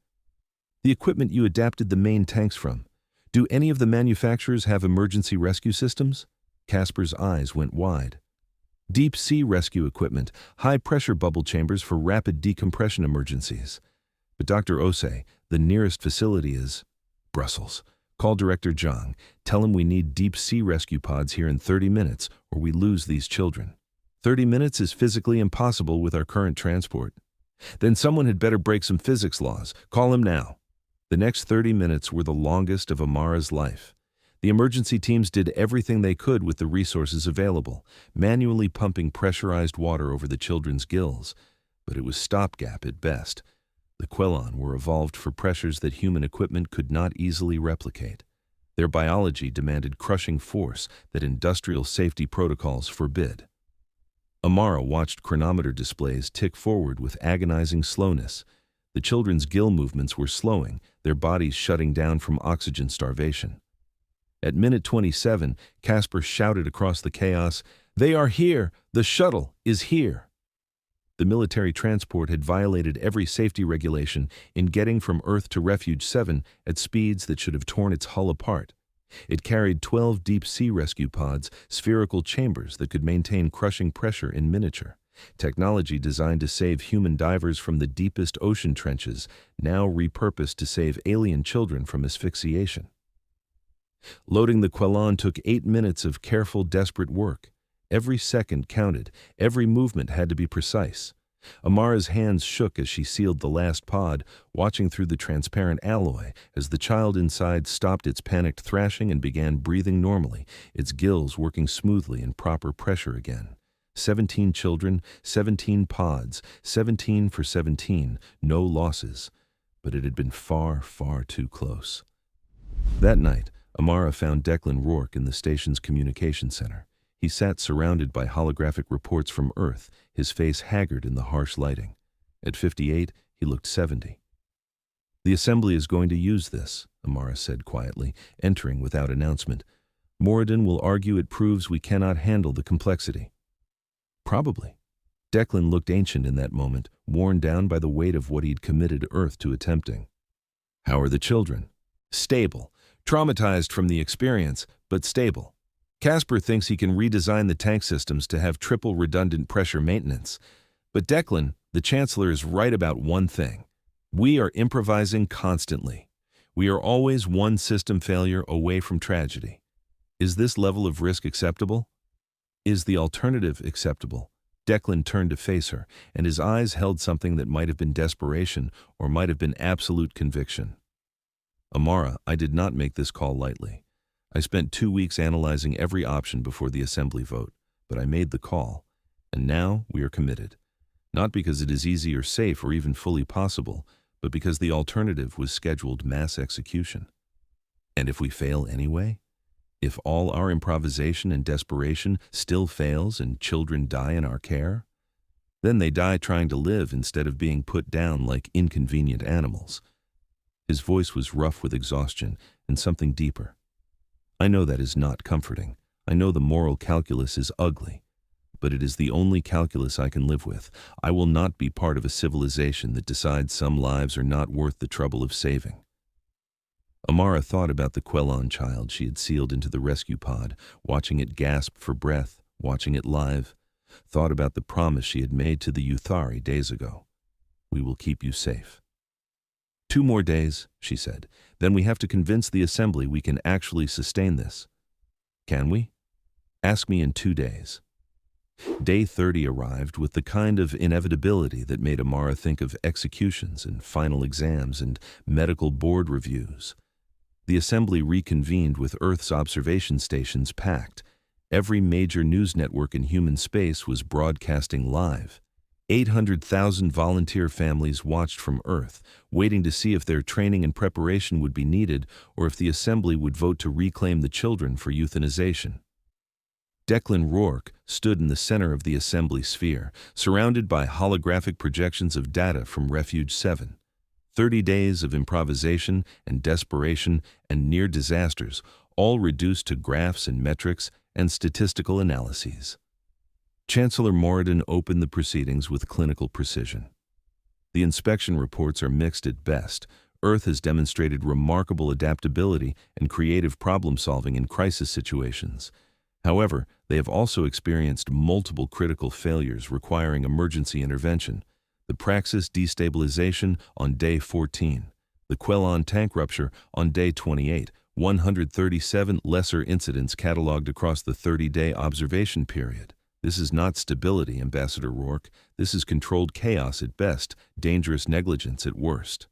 "The equipment you adapted the main tanks from. Do any of the manufacturers have emergency rescue systems?" Kasper's eyes went wide. "Deep-sea rescue equipment, high-pressure bubble chambers for rapid decompression emergencies. But Dr. Osei, the nearest facility is Brussels. Call Director Zhang. Tell him we need deep-sea rescue pods here in 30 minutes, or we lose these children. 30 minutes is physically impossible with our current transport. Then someone had better break some physics laws. Call him now." The next 30 minutes were the longest of Amara's life. The emergency teams did everything they could with the resources available, manually pumping pressurized water over the children's gills. But it was stopgap at best. The Quellon were evolved for pressures that human equipment could not easily replicate. Their biology demanded crushing force that industrial safety protocols forbid. Amara watched chronometer displays tick forward with agonizing slowness. The children's gill movements were slowing, their bodies shutting down from oxygen starvation. At minute 27, Kasper shouted across the chaos, "They are here! The shuttle is here!" The military transport had violated every safety regulation in getting from Earth to Refuge 7 at speeds that should have torn its hull apart. It carried 12 deep-sea rescue pods, spherical chambers that could maintain crushing pressure in miniature. Technology designed to save human divers from the deepest ocean trenches, now repurposed to save alien children from asphyxiation. Loading the Quellon took 8 minutes of careful, desperate work. Every second counted, every movement had to be precise. Amara's hands shook as she sealed the last pod, watching through the transparent alloy as the child inside stopped its panicked thrashing and began breathing normally, its gills working smoothly in proper pressure again. 17 children, 17 pods, 17 for 17, no losses. But it had been far, far too close. That night, Amara found Declan Rourke in the station's communication center. He sat surrounded by holographic reports from Earth, his face haggard in the harsh lighting. At 58, he looked 70. "The Assembly is going to use this," Amara said quietly, entering without announcement. "Morridun will argue it proves we cannot handle the complexity." "Probably." Declan looked ancient in that moment, worn down by the weight of what he'd committed Earth to attempting. "How are the children?" "Stable. Traumatized from the experience, but stable. Kasper thinks he can redesign the tank systems to have triple redundant pressure maintenance. But Declan, the Chancellor, is right about one thing. We are improvising constantly. We are always one system failure away from tragedy. Is this level of risk acceptable? Is the alternative acceptable?" Declan turned to face her, and his eyes held something that might have been desperation or might have been absolute conviction. "Amara, I did not make this call lightly. I spent 2 weeks analyzing every option before the Assembly vote, but I made the call, and now we are committed. Not because it is easy or safe or even fully possible, but because the alternative was scheduled mass execution. And if we fail anyway? If all our improvisation and desperation still fails and children die in our care? Then they die trying to live instead of being put down like inconvenient animals." His voice was rough with exhaustion and something deeper. "I know that is not comforting. I know the moral calculus is ugly. But it is the only calculus I can live with. I will not be part of a civilization that decides some lives are not worth the trouble of saving." Amara thought about the Quellon child she had sealed into the rescue pod, watching it gasp for breath, watching it live. Thought about the promise she had made to the Yuthari days ago. "We will keep you safe." 2 more days, she said. "Then we have to convince the Assembly we can actually sustain this." "Can we?" "Ask me in 2 days." Day 30 arrived with the kind of inevitability that made Amara think of executions and final exams and medical board reviews. The Assembly reconvened with Earth's observation stations packed. Every major news network in human space was broadcasting live. 800,000 volunteer families watched from Earth, waiting to see if their training and preparation would be needed or if the Assembly would vote to reclaim the children for euthanization. Declan Rourke stood in the center of the Assembly sphere, surrounded by holographic projections of data from Refuge 7. 30 days of improvisation and desperation and near disasters, all reduced to graphs and metrics and statistical analyses. Chancellor Morridun opened the proceedings with clinical precision. The inspection reports are mixed at best. Earth has demonstrated remarkable adaptability and creative problem-solving in crisis situations. However, they have also experienced multiple critical failures requiring emergency intervention. The Praxis destabilization on day 14, the Quellon tank rupture on day 28, 137 lesser incidents cataloged across the 30-day observation period. This is not stability, Ambassador Rourke. This is controlled chaos at best, dangerous negligence at worst.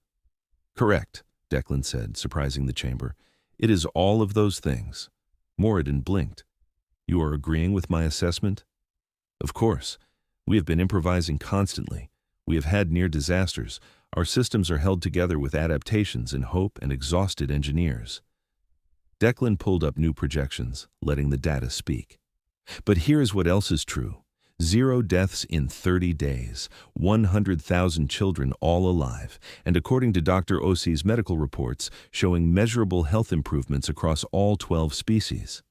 "Correct," Declan said, surprising the chamber. "It is all of those things." Morridun blinked. "You are agreeing with my assessment?" "Of course. We have been improvising constantly. We have had near disasters. Our systems are held together with adaptations and hope and exhausted engineers." Declan pulled up new projections, letting the data speak. "But here's what else is true. 0 deaths in 30 days, 100,000 children all alive, and according to Dr. Osei's medical reports, showing measurable health improvements across all 12 species.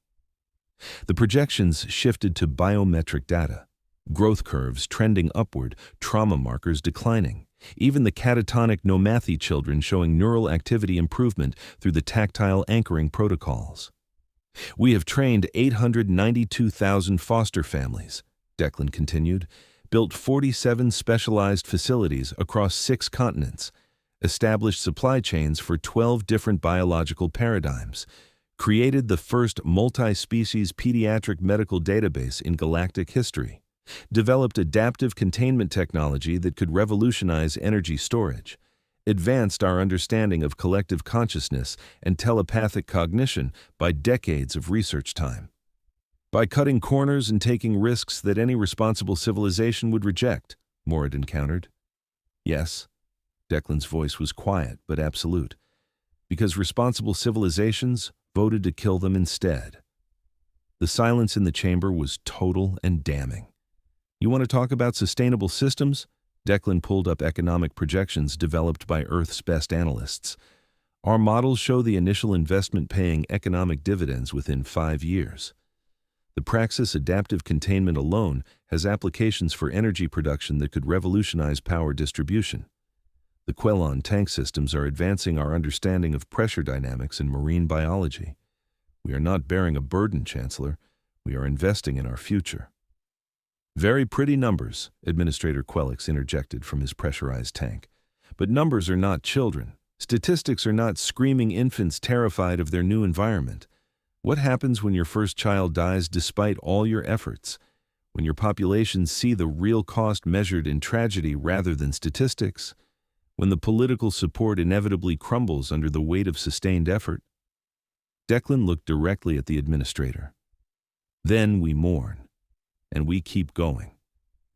The projections shifted to biometric data, growth curves trending upward, trauma markers declining, even the catatonic nomathy children showing neural activity improvement through the tactile anchoring protocols. "We have trained 892,000 foster families," Declan continued, built 47 specialized facilities across 6 continents, established supply chains for 12 different biological paradigms, created the first multi-species pediatric medical database in galactic history, developed adaptive containment technology that could revolutionize energy storage, advanced our understanding of collective consciousness and telepathic cognition by decades of research time. By cutting corners and taking risks that any responsible civilization would reject, Morridun countered. Yes, Declan's voice was quiet but absolute, because responsible civilizations voted to kill them instead. The silence in the chamber was total and damning. You want to talk about sustainable systems? Declan pulled up economic projections developed by Earth's best analysts. Our models show the initial investment paying economic dividends within 5 years. The Praxis adaptive containment alone has applications for energy production that could revolutionize power distribution. The Quellon tank systems are advancing our understanding of pressure dynamics and marine biology. We are not bearing a burden, Chancellor. We are investing in our future. Very pretty numbers, Administrator Quellix interjected from his pressurized tank. But numbers are not children. Statistics are not screaming infants terrified of their new environment. What happens when your first child dies despite all your efforts? When your populations see the real cost measured in tragedy rather than statistics? When the political support inevitably crumbles under the weight of sustained effort? Declan looked directly at the administrator. Then we mourn. And we keep going.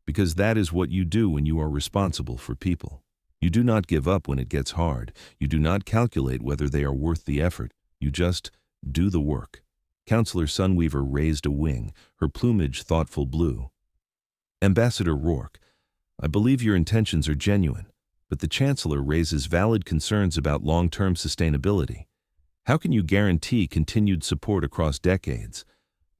Because that is what you do when you are responsible for people. You do not give up when it gets hard. You do not calculate whether they are worth the effort. You just do the work. Counselor Sunweaver raised a wing, her plumage thoughtful blue. Ambassador Rourke, I believe your intentions are genuine, but the Chancellor raises valid concerns about long-term sustainability. How can you guarantee continued support across decades?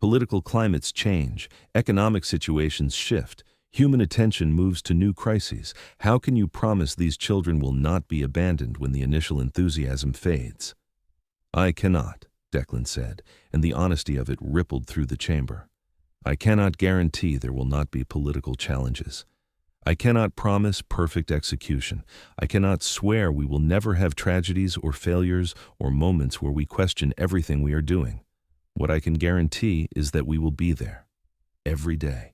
Political climates change, economic situations shift, human attention moves to new crises. How can you promise these children will not be abandoned when the initial enthusiasm fades? I cannot, Declan said, and the honesty of it rippled through the chamber. I cannot guarantee there will not be political challenges. I cannot promise perfect execution. I cannot swear we will never have tragedies or failures or moments where we question everything we are doing. What I can guarantee is that we will be there, every day,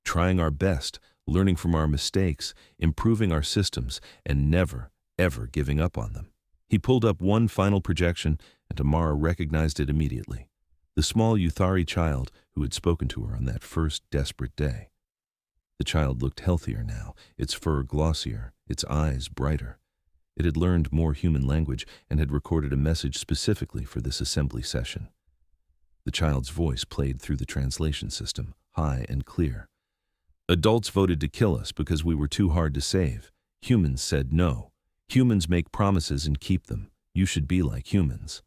trying our best, learning from our mistakes, improving our systems, and never, ever giving up on them. He pulled up one final projection, and Amara recognized it immediately. The small Yuthari child who had spoken to her on that first desperate day. The child looked healthier now, its fur glossier, its eyes brighter. It had learned more human language and had recorded a message specifically for this assembly session. The child's voice played through the translation system, high and clear. Adults voted to kill us because we were too hard to save. Humans said no. Humans make promises and keep them. You should be like humans.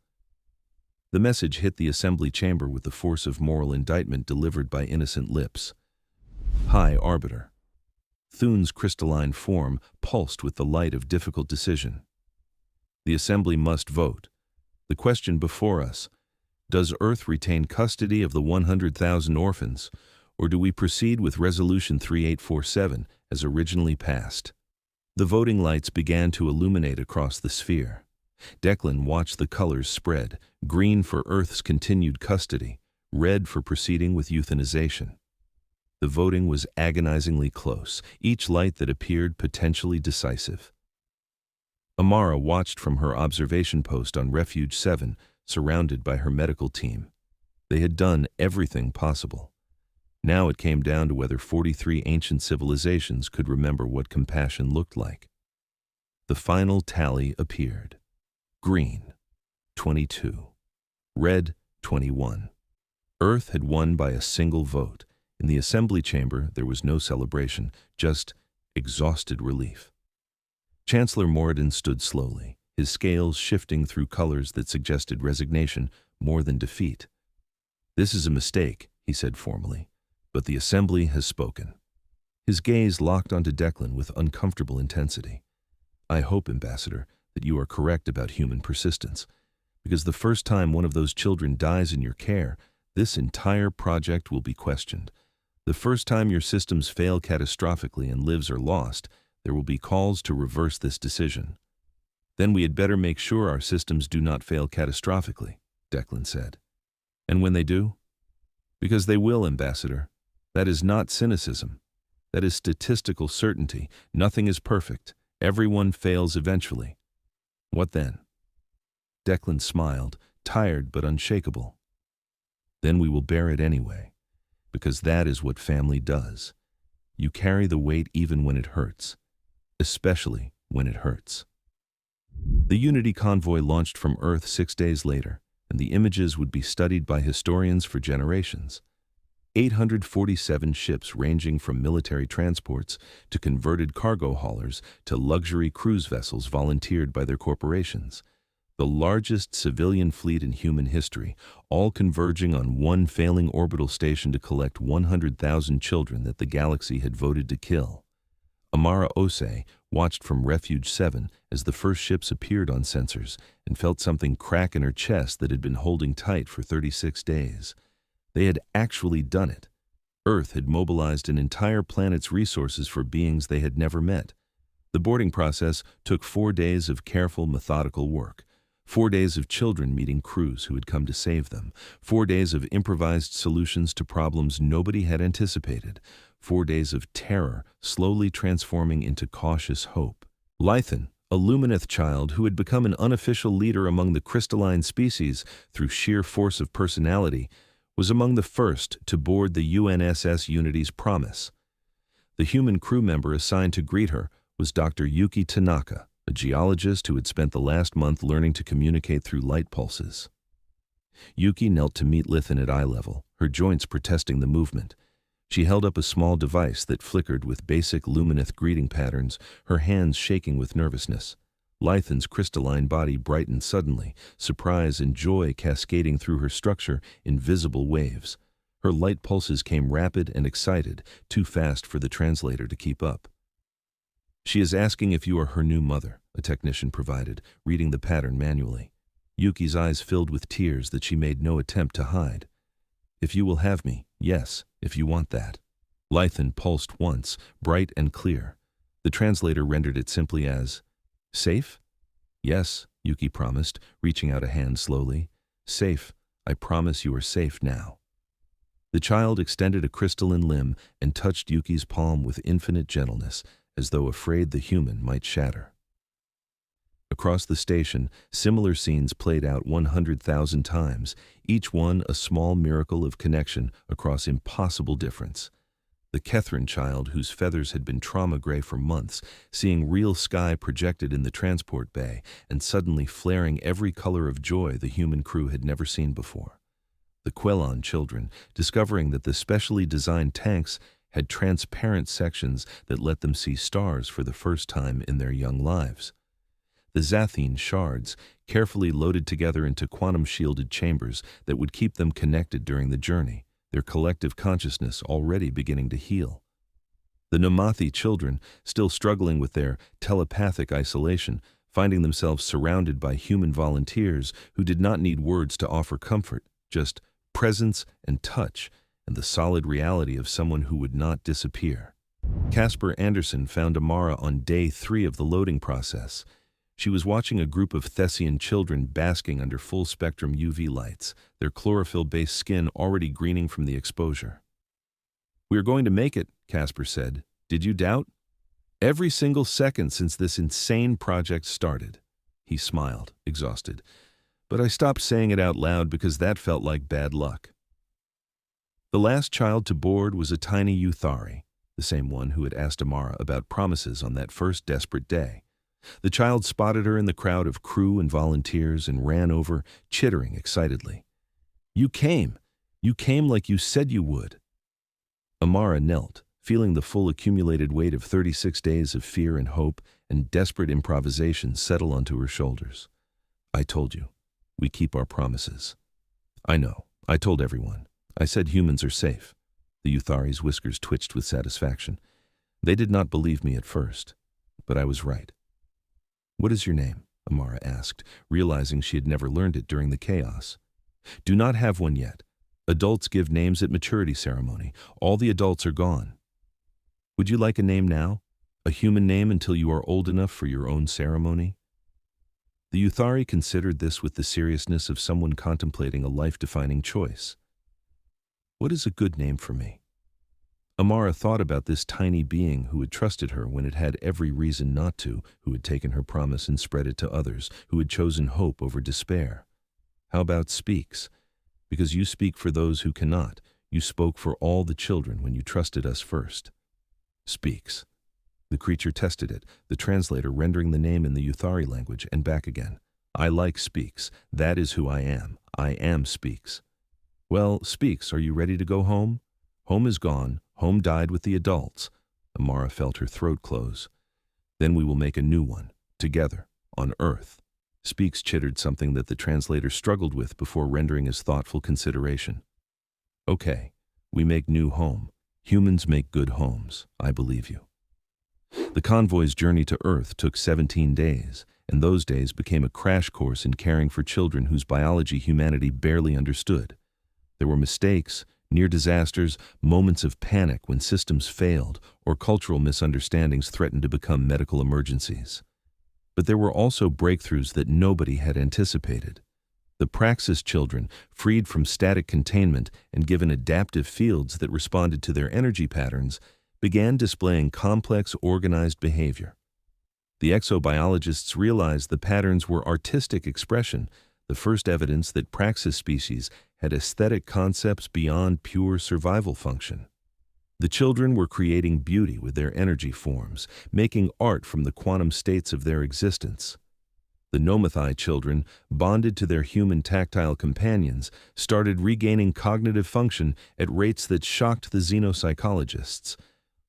The message hit the assembly chamber with the force of moral indictment delivered by innocent lips. High Arbiter. Thune's crystalline form pulsed with the light of difficult decision. The assembly must vote. The question before us: does Earth retain custody of the 100,000 orphans, or do we proceed with Resolution 3847 as originally passed? The voting lights began to illuminate across the sphere. Declan watched the colors spread, green for Earth's continued custody, red for proceeding with euthanization. The voting was agonizingly close, each light that appeared potentially decisive. Amara watched from her observation post on Refuge 7, surrounded by her medical team. They had done everything possible. Now it came down to whether 43 ancient civilizations could remember what compassion looked like. The final tally appeared. Green, 22. Red, 21. Earth had won by a single vote. In the assembly chamber, there was no celebration, just exhausted relief. Chancellor Morridun stood slowly, his scales shifting through colors that suggested resignation more than defeat. This is a mistake, he said formally, but the assembly has spoken. His gaze locked onto Declan with uncomfortable intensity. I hope, Ambassador, that you are correct about human persistence, because the first time one of those children dies in your care, this entire project will be questioned. The first time your systems fail catastrophically and lives are lost, there will be calls to reverse this decision. Then we had better make sure our systems do not fail catastrophically, Declan said. And when they do? Because they will, Ambassador. That is not cynicism. That is statistical certainty. Nothing is perfect. Everyone fails eventually. What then? Declan smiled, tired but unshakable. Then we will bear it anyway, because that is what family does. You carry the weight even when it hurts, especially when it hurts. The Unity convoy launched from Earth 6 days later, and the images would be studied by historians for generations. 847 ships ranging from military transports to converted cargo haulers to luxury cruise vessels volunteered by their corporations. The largest civilian fleet in human history, all converging on one failing orbital station to collect 100,000 children that the galaxy had voted to kill. Amara Osei watched from Refuge 7 as the first ships appeared on sensors and felt something crack in her chest that had been holding tight for 36 days. They had actually done it. Earth had mobilized an entire planet's resources for beings they had never met. The boarding process took 4 days of careful, methodical work. 4 days of children meeting crews who had come to save them. 4 days of improvised solutions to problems nobody had anticipated. 4 days of terror slowly transforming into cautious hope. Zatheen, a Lumineth child who had become an unofficial leader among the crystalline species through sheer force of personality, was among the first to board the UNSS Unity's Promise. The human crew member assigned to greet her was Dr. Yuki Tanaka, a geologist who had spent the last month learning to communicate through light pulses. Yuki knelt to meet Zatheen at eye level, her joints protesting the movement. She held up a small device that flickered with basic Lumineth greeting patterns, her hands shaking with nervousness. Zatheen's crystalline body brightened suddenly, surprise and joy cascading through her structure in visible waves. Her light pulses came rapid and excited, too fast for the translator to keep up. "She is asking if you are her new mother," a technician provided, reading the pattern manually. Yuki's eyes filled with tears that she made no attempt to hide. "If you will have me, yes, if you want that." Zatheen pulsed once, bright and clear. The translator rendered it simply as, "Safe?" "Yes," Yuki promised, reaching out a hand slowly. "Safe. I promise you are safe now." The child extended a crystalline limb and touched Yuki's palm with infinite gentleness, as though afraid the human might shatter. Across the station, similar scenes played out 100,000 times, each one a small miracle of connection across impossible difference. The Catherine child, whose feathers had been trauma gray for months, seeing real sky projected in the transport bay and suddenly flaring every color of joy the human crew had never seen before. The Quellon children, discovering that the specially designed tanks had transparent sections that let them see stars for the first time in their young lives. The Zatheen shards, carefully loaded together into quantum-shielded chambers that would keep them connected during the journey, their collective consciousness already beginning to heal. The Nomathi children, still struggling with their telepathic isolation, finding themselves surrounded by human volunteers who did not need words to offer comfort, just presence and touch, and the solid reality of someone who would not disappear. Kasper Anderson found Amara on day 3 of the loading process. She was watching a group of Thessian children basking under full-spectrum UV lights, their chlorophyll-based skin already greening from the exposure. "We are going to make it," Kasper said. "Did you doubt?" "Every single second since this insane project started." He smiled, exhausted. "But I stopped saying it out loud because that felt like bad luck." The last child to board was a tiny Yuthari, the same one who had asked Amara about promises on that first desperate day. The child spotted her in the crowd of crew and volunteers and ran over, chittering excitedly. You came like you said you would." Amara knelt, feeling the full accumulated weight of 36 days of fear and hope and desperate improvisation settle onto her shoulders. "I told you. We keep our promises." "I know. I told everyone. I said humans are safe." The Yuthari's whiskers twitched with satisfaction. "They did not believe me at first, but I was right." "What is your name?" Amara asked, realizing she had never learned it during the chaos. "Do not have one yet. Adults give names at maturity ceremony. All the adults are gone. Would you like a name now? A human name until you are old enough for your own ceremony? The Yuthari considered this with the seriousness of someone contemplating a life-defining choice. What is a good name for me? Amara thought about this tiny being who had trusted her when it had every reason not to, who had taken her promise and spread it to others, who had chosen hope over despair. How about speaks? Because you speak for those who cannot. You spoke for all the children when you trusted us first. Speaks. The creature tested it, the translator rendering the name in the Yuthari language, and back again. I like Speaks. That is who I am. I am Speaks. Well, Speaks, are you ready to go home? Home is gone. Home died with the adults. Amara felt her throat close. Then we will make a new one, together, on Earth. Speaks chittered something that the translator struggled with before rendering his thoughtful consideration. Okay, we make new home. Humans make good homes. I believe you. The convoy's journey to Earth took 17 days, and those days became a crash course in caring for children whose biology humanity barely understood. There were mistakes, near disasters, moments of panic when systems failed, or cultural misunderstandings threatened to become medical emergencies. But there were also breakthroughs that nobody had anticipated. The Praxis children, freed from static containment and given adaptive fields that responded to their energy patterns, began displaying complex, organized behavior. The exobiologists realized the patterns were artistic expression, the first evidence that Praxis species had aesthetic concepts beyond pure survival function. The children were creating beauty with their energy forms, making art from the quantum states of their existence. The Nomathai children, bonded to their human tactile companions, started regaining cognitive function at rates that shocked the xenopsychologists.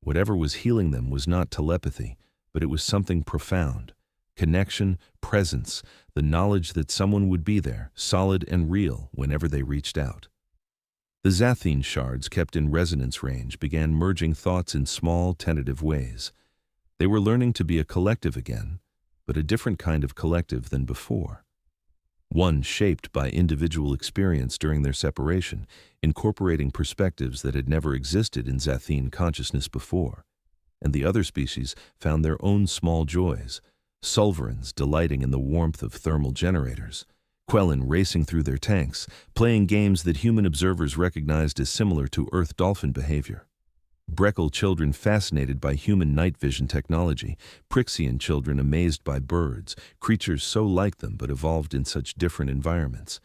Whatever was healing them was not telepathy, but it was something profound. Connection, presence, the knowledge that someone would be there, solid and real, whenever they reached out. The Zatheen shards kept in resonance range began merging thoughts in small, tentative ways. They were learning to be a collective again, but a different kind of collective than before. One shaped by individual experience during their separation, incorporating perspectives that had never existed in Zatheen consciousness before. And the other species found their own small joys, Sulverans delighting in the warmth of thermal generators, Quellon racing through their tanks, playing games that human observers recognized as similar to Earth dolphin behavior. Breckle children fascinated by human night vision technology, Prixian children amazed by birds, creatures so like them but evolved in such different environments.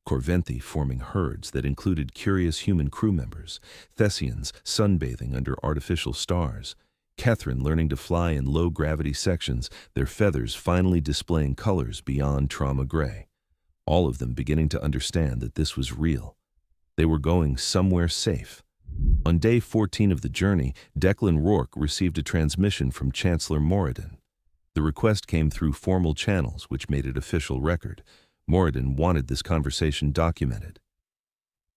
Corventhi forming herds that included curious human crew members, Thessians sunbathing under artificial stars, Catherine learning to fly in low-gravity sections, their feathers finally displaying colors beyond trauma gray. All of them beginning to understand that this was real. They were going somewhere safe. On day 14 of the journey, Declan Rourke received a transmission from Chancellor Morridun. The request came through formal channels, which made it official record. Morridun wanted this conversation documented.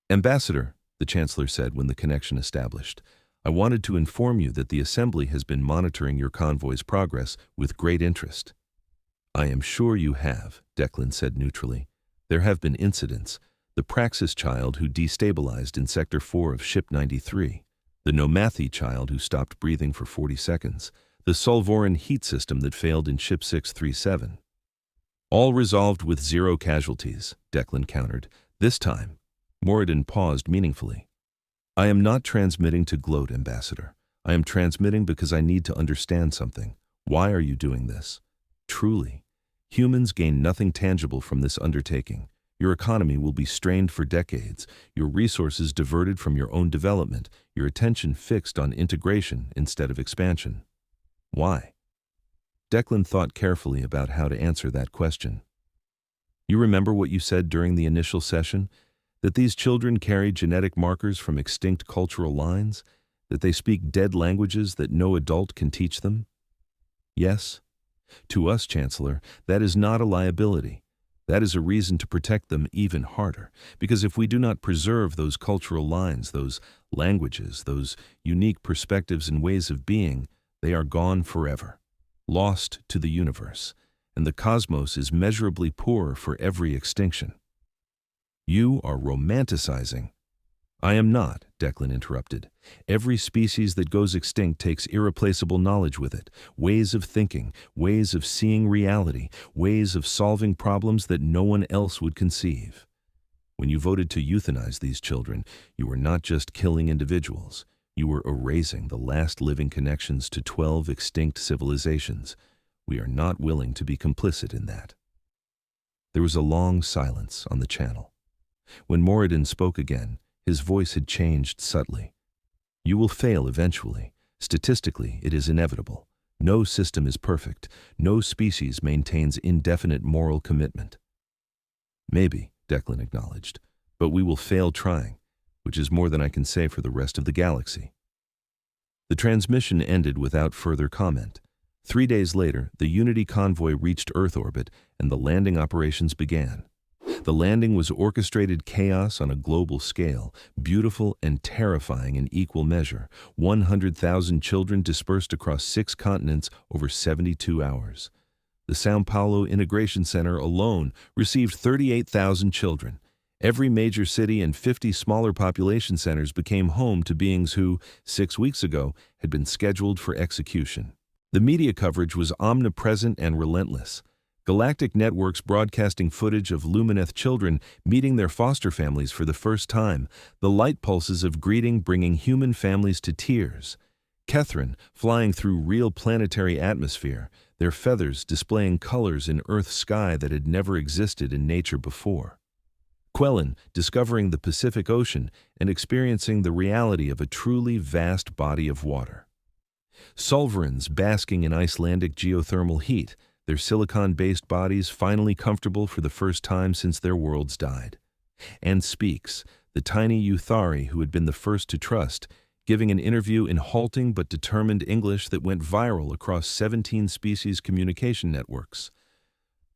"Ambassador," the Chancellor said when the connection established, "I wanted to inform you that the Assembly has been monitoring your convoy's progress with great interest." "I am sure you have," Declan said neutrally. "There have been incidents. The Praxis child who destabilized in Sector 4 of Ship 93, the Nomathi child who stopped breathing for 40 seconds, the Sulvoran heat system that failed in Ship 637. All resolved with 0 casualties," Declan countered. "This time." Morridun paused meaningfully. "I am not transmitting to gloat, Ambassador. I am transmitting because I need to understand something. Why are you doing this? Truly, humans gain nothing tangible from this undertaking. Your economy will be strained for decades, your resources diverted from your own development, your attention fixed on integration instead of expansion. Why?" Declan thought carefully about how to answer that question. "You remember what you said during the initial session? That these children carry genetic markers from extinct cultural lines? That they speak dead languages that no adult can teach them?" "Yes. To us, Chancellor, that is not a liability. That is a reason to protect them even harder, because if we do not preserve those cultural lines, those languages, those unique perspectives and ways of being, they are gone forever, lost to the universe, and the cosmos is measurably poorer for every extinction." "You are romanticizing." I am not, Declan interrupted. Every species that goes extinct takes irreplaceable knowledge with it, ways of thinking, ways of seeing reality, ways of solving problems that no one else would conceive. When you voted to euthanize these children, you were not just killing individuals. You were erasing the last living connections to 12 extinct civilizations. We are not willing to be complicit in that. There was a long silence on the channel. When Morridun spoke again, his voice had changed subtly. You will fail eventually. Statistically, it is inevitable. No system is perfect. No species maintains indefinite moral commitment. Maybe, Declan acknowledged, but we will fail trying, which is more than I can say for the rest of the galaxy. The transmission ended without further comment. 3 days later, the Unity convoy reached Earth orbit and the landing operations began. The landing was orchestrated chaos on a global scale, beautiful and terrifying in equal measure. 100,000 children dispersed across 6 continents over 72 hours. The São Paulo Integration Center alone received 38,000 children. Every major city and 50 smaller population centers became home to beings who, 6 weeks ago, had been scheduled for execution. The media coverage was omnipresent and relentless. Galactic networks broadcasting footage of Lumineth children meeting their foster families for the first time, the light pulses of greeting bringing human families to tears. Catherine flying through real planetary atmosphere, their feathers displaying colors in Earth's sky that had never existed in nature before. Quellon discovering the Pacific Ocean and experiencing the reality of a truly vast body of water. Solverans basking in Icelandic geothermal heat, their silicon-based bodies finally comfortable for the first time since their worlds died. And Speaks, the tiny Yuthari who had been the first to trust, giving an interview in halting but determined English that went viral across 17 species communication networks.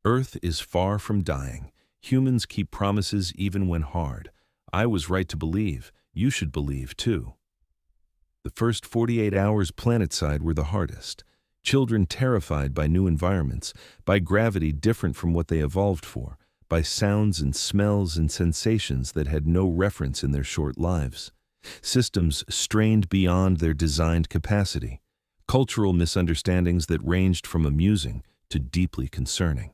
Earth is far from dying. Humans keep promises even when hard. I was right to believe. You should believe, too. The first 48 hours planetside were the hardest. Children terrified by new environments, by gravity different from what they evolved for, by sounds and smells and sensations that had no reference in their short lives. Systems strained beyond their designed capacity. Cultural misunderstandings that ranged from amusing to deeply concerning.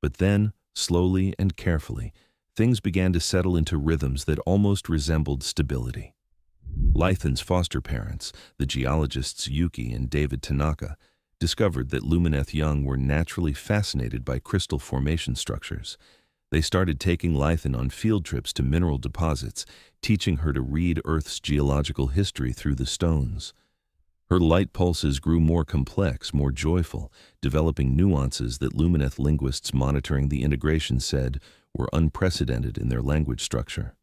But then, slowly and carefully, things began to settle into rhythms that almost resembled stability. Lythan's foster parents, the geologists Yuki and David Tanaka, discovered that Lumineth young were naturally fascinated by crystal formation structures. They started taking Lythan on field trips to mineral deposits, teaching her to read Earth's geological history through the stones. Her light pulses grew more complex, more joyful, developing nuances that Lumineth linguists monitoring the integration said were unprecedented in their language structure.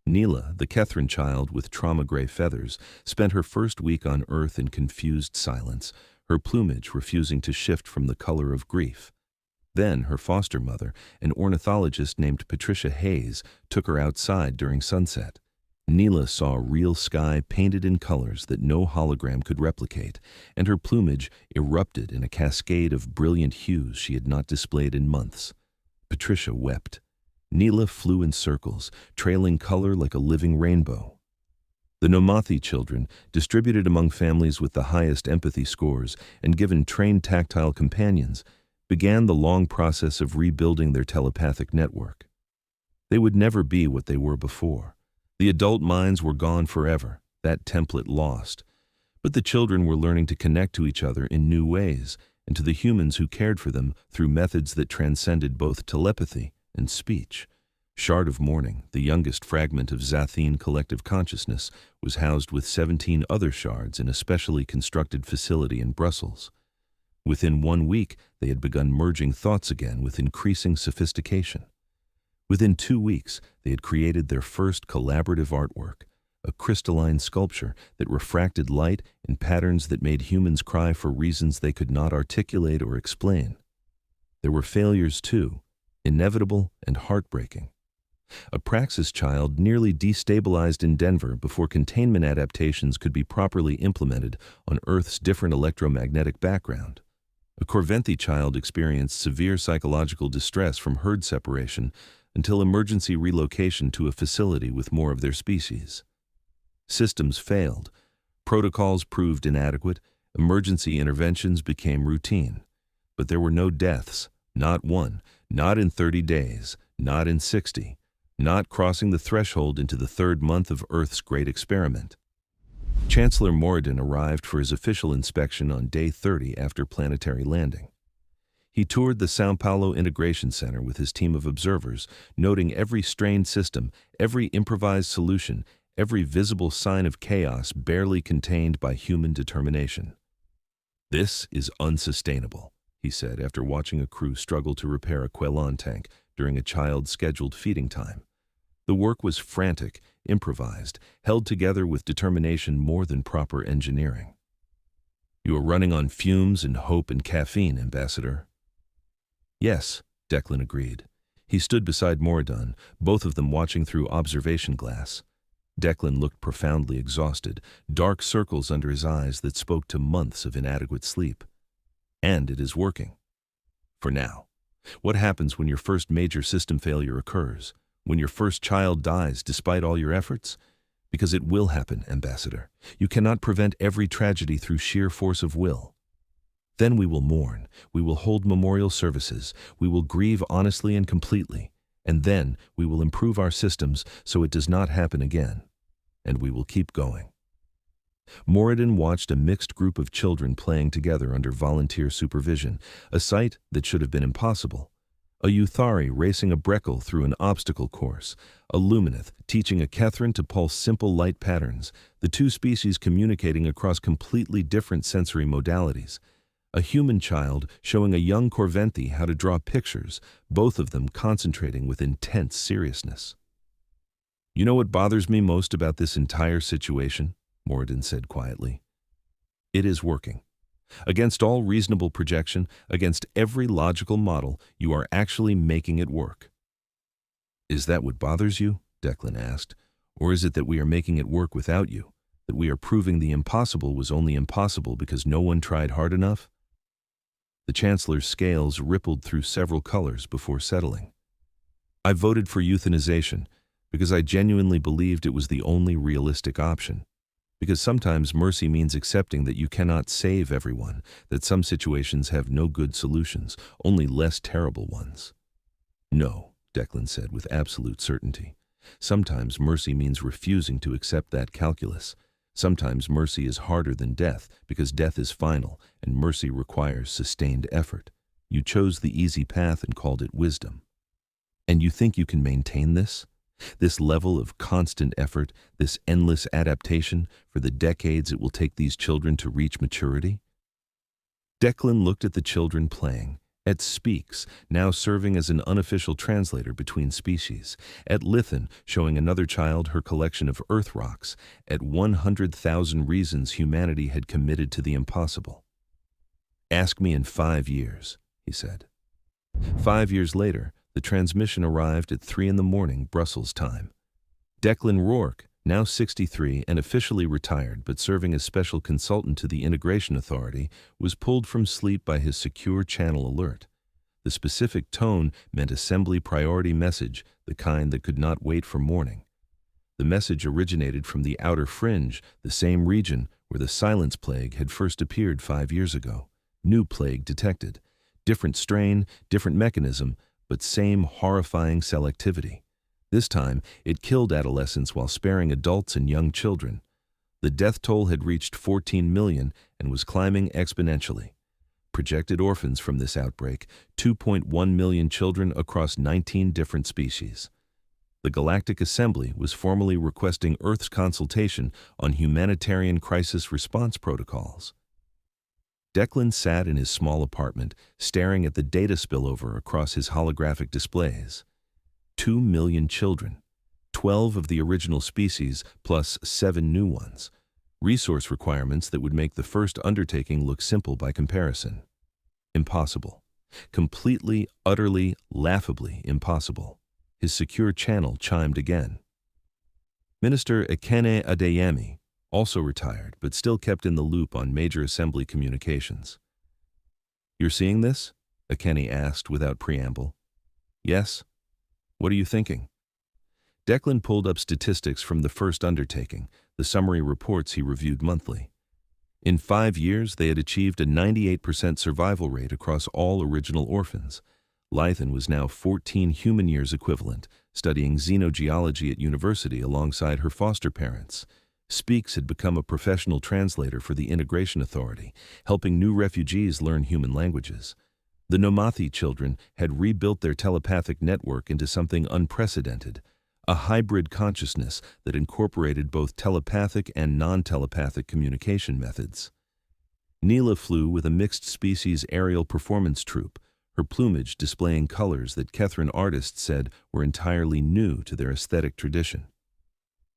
Neela, the Catherine child with trauma-gray feathers, spent her first week on Earth in confused silence, her plumage refusing to shift from the color of grief. Then her foster mother, an ornithologist named Patricia Hayes, took her outside during sunset. Neela saw a real sky painted in colors that no hologram could replicate, and her plumage erupted in a cascade of brilliant hues she had not displayed in months. Patricia wept. Neela flew in circles, trailing color like a living rainbow. The Nomathi children, distributed among families with the highest empathy scores and given trained tactile companions, began the long process of rebuilding their telepathic network. They would never be what they were before. The adult minds were gone forever, that template lost. But the children were learning to connect to each other in new ways, and to the humans who cared for them through methods that transcended both telepathy and speech. Shard of Morning, the youngest fragment of Zatheen collective consciousness, was housed with 17 other shards in a specially constructed facility in Brussels. Within 1 week, they had begun merging thoughts again with increasing sophistication. Within 2 weeks, they had created their first collaborative artwork, a crystalline sculpture that refracted light in patterns that made humans cry for reasons they could not articulate or explain. There were failures too, inevitable and heartbreaking. A Praxis child nearly destabilized in Denver before containment adaptations could be properly implemented on Earth's different electromagnetic background. A Corventhi child experienced severe psychological distress from herd separation, until emergency relocation to a facility with more of their species. Systems failed. Protocols proved inadequate. Emergency interventions became routine. But there were no deaths, not one, not in 30 days, not in 60, not crossing the threshold into the third month of Earth's great experiment. Chancellor Morridun arrived for his official inspection on day 30 after planetary landing. He toured the São Paulo Integration Center with his team of observers, noting every strained system, every improvised solution, every visible sign of chaos barely contained by human determination. "This is unsustainable," he said after watching a crew struggle to repair a Quellon tank during a child's scheduled feeding time. The work was frantic, improvised, held together with determination more than proper engineering. "You are running on fumes and hope and caffeine, Ambassador." "Yes," Declan agreed. He stood beside Morridun, both of them watching through observation glass. Declan looked profoundly exhausted, dark circles under his eyes that spoke to months of inadequate sleep. "And it is working. For now. What happens when your first major system failure occurs? When your first child dies despite all your efforts? Because it will happen, Ambassador. You cannot prevent every tragedy through sheer force of will. Then we will mourn, we will hold memorial services, we will grieve honestly and completely, and then we will improve our systems so it does not happen again. And we will keep going." Morridun watched a mixed group of children playing together under volunteer supervision, a sight that should have been impossible. A Yuthari racing a Breckle through an obstacle course, a Lumineth teaching a Kethrin to pulse simple light patterns, the two species communicating across completely different sensory modalities. A human child showing a young Corventi how to draw pictures, both of them concentrating with intense seriousness. "You know what bothers me most about this entire situation?" Morridun said quietly. "It is working. Against all reasonable projection, against every logical model, you are actually making it work." "Is that what bothers you?" Declan asked. "Or is it that we are making it work without you? That we are proving the impossible was only impossible because no one tried hard enough?" The Chancellor's scales rippled through several colors before settling. "I voted for euthanization because I genuinely believed it was the only realistic option. Because sometimes mercy means accepting that you cannot save everyone, that some situations have no good solutions, only less terrible ones." "No," Declan said with absolute certainty. "Sometimes mercy means refusing to accept that calculus. Sometimes mercy is harder than death, because death is final, and mercy requires sustained effort. You chose the easy path and called it wisdom. And you think you can maintain this? This level of constant effort, this endless adaptation for the decades it will take these children to reach maturity?" Declan looked at the children playing, at Speaks, now serving as an unofficial translator between species, at Lithin, showing another child her collection of Earth rocks, at 100,000 reasons humanity had committed to the impossible. "Ask me in 5 years," he said. 5 years later, the transmission arrived at 3 a.m. Brussels time. Declan Rourke, now 63 and officially retired but serving as special consultant to the Integration Authority, was pulled from sleep by his secure channel alert. The specific tone meant assembly priority message, the kind that could not wait for morning. The message originated from the outer fringe, the same region where the silence plague had first appeared 5 years ago. New plague detected. Different strain, different mechanism, but same horrifying selectivity. This time, it killed adolescents while sparing adults and young children. The death toll had reached 14 million and was climbing exponentially. Projected orphans from this outbreak, 2.1 million children across 19 different species. The Galactic Assembly was formally requesting Earth's consultation on humanitarian crisis response protocols. Declan sat in his small apartment, staring at the data spillover across his holographic displays. 2 million children, 12 of the original species plus 7 new ones. Resource requirements that would make the first undertaking look simple by comparison. Impossible. Completely, utterly, laughably impossible. His secure channel chimed again. Minister Ekene Adeyemi, also retired, but still kept in the loop on major assembly communications. "You're seeing this?" Ekene asked without preamble. "Yes." What are you thinking? Declan pulled up statistics from the first undertaking, the summary reports he reviewed monthly. In 5 years, they had achieved a 98% survival rate across all original orphans. Lythan was now 14 human years equivalent, studying xenogeology at university alongside her foster parents. Speaks had become a professional translator for the Integration Authority, helping new refugees learn human languages. The Nomathi children had rebuilt their telepathic network into something unprecedented, a hybrid consciousness that incorporated both telepathic and non-telepathic communication methods. Neela flew with a mixed-species aerial performance troupe, her plumage displaying colors that Kethran artists said were entirely new to their aesthetic tradition.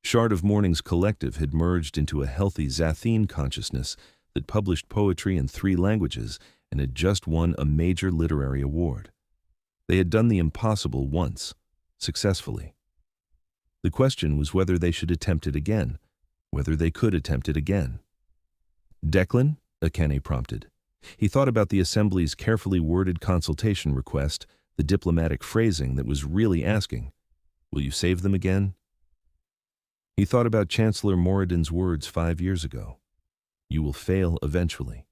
Shard of Morning's collective had merged into a healthy Zatheen consciousness that published poetry in 3 languages and had just won a major literary award. They had done the impossible once, successfully. The question was whether they should attempt it again, whether they could attempt it again. Declan? Akane prompted. He thought about the Assembly's carefully worded consultation request, the diplomatic phrasing that was really asking, "Will you save them again?" He thought about Chancellor Morridun's words 5 years ago. "You will fail eventually."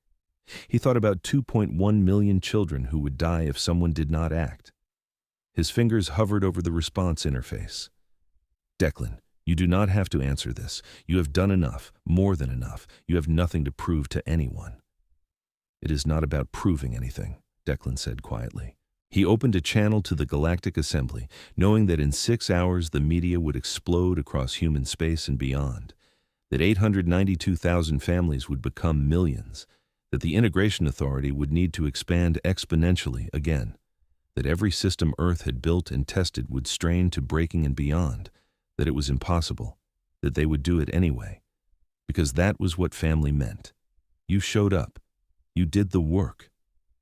He thought about 2.1 million children who would die if someone did not act. His fingers hovered over the response interface. Declan, you do not have to answer this. You have done enough, more than enough. You have nothing to prove to anyone. It is not about proving anything, Declan said quietly. He opened a channel to the Galactic Assembly, knowing that in 6 hours the media would explode across human space and beyond, that 892,000 families would become millions, that the Integration Authority would need to expand exponentially again, that every system Earth had built and tested would strain to breaking and beyond, that it was impossible, that they would do it anyway, because that was what family meant. You showed up. You did the work.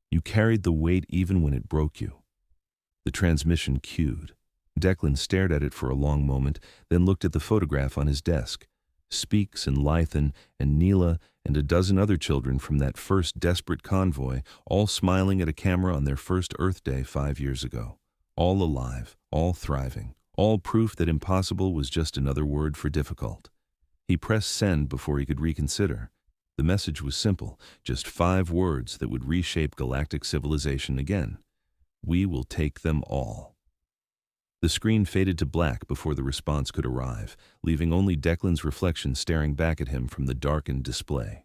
You carried the weight even when it broke you. The transmission cued. Declan stared at it for a long moment, then looked at the photograph on his desk. Speaks and Lythan and Neela and a dozen other children from that first desperate convoy, all smiling at a camera on their first Earth Day 5 years ago. All alive, all thriving, all proof that impossible was just another word for difficult. He pressed send before he could reconsider. The message was simple, just 5 words that would reshape galactic civilization again. We will take them all. The screen faded to black before the response could arrive, leaving only Declan's reflection staring back at him from the darkened display.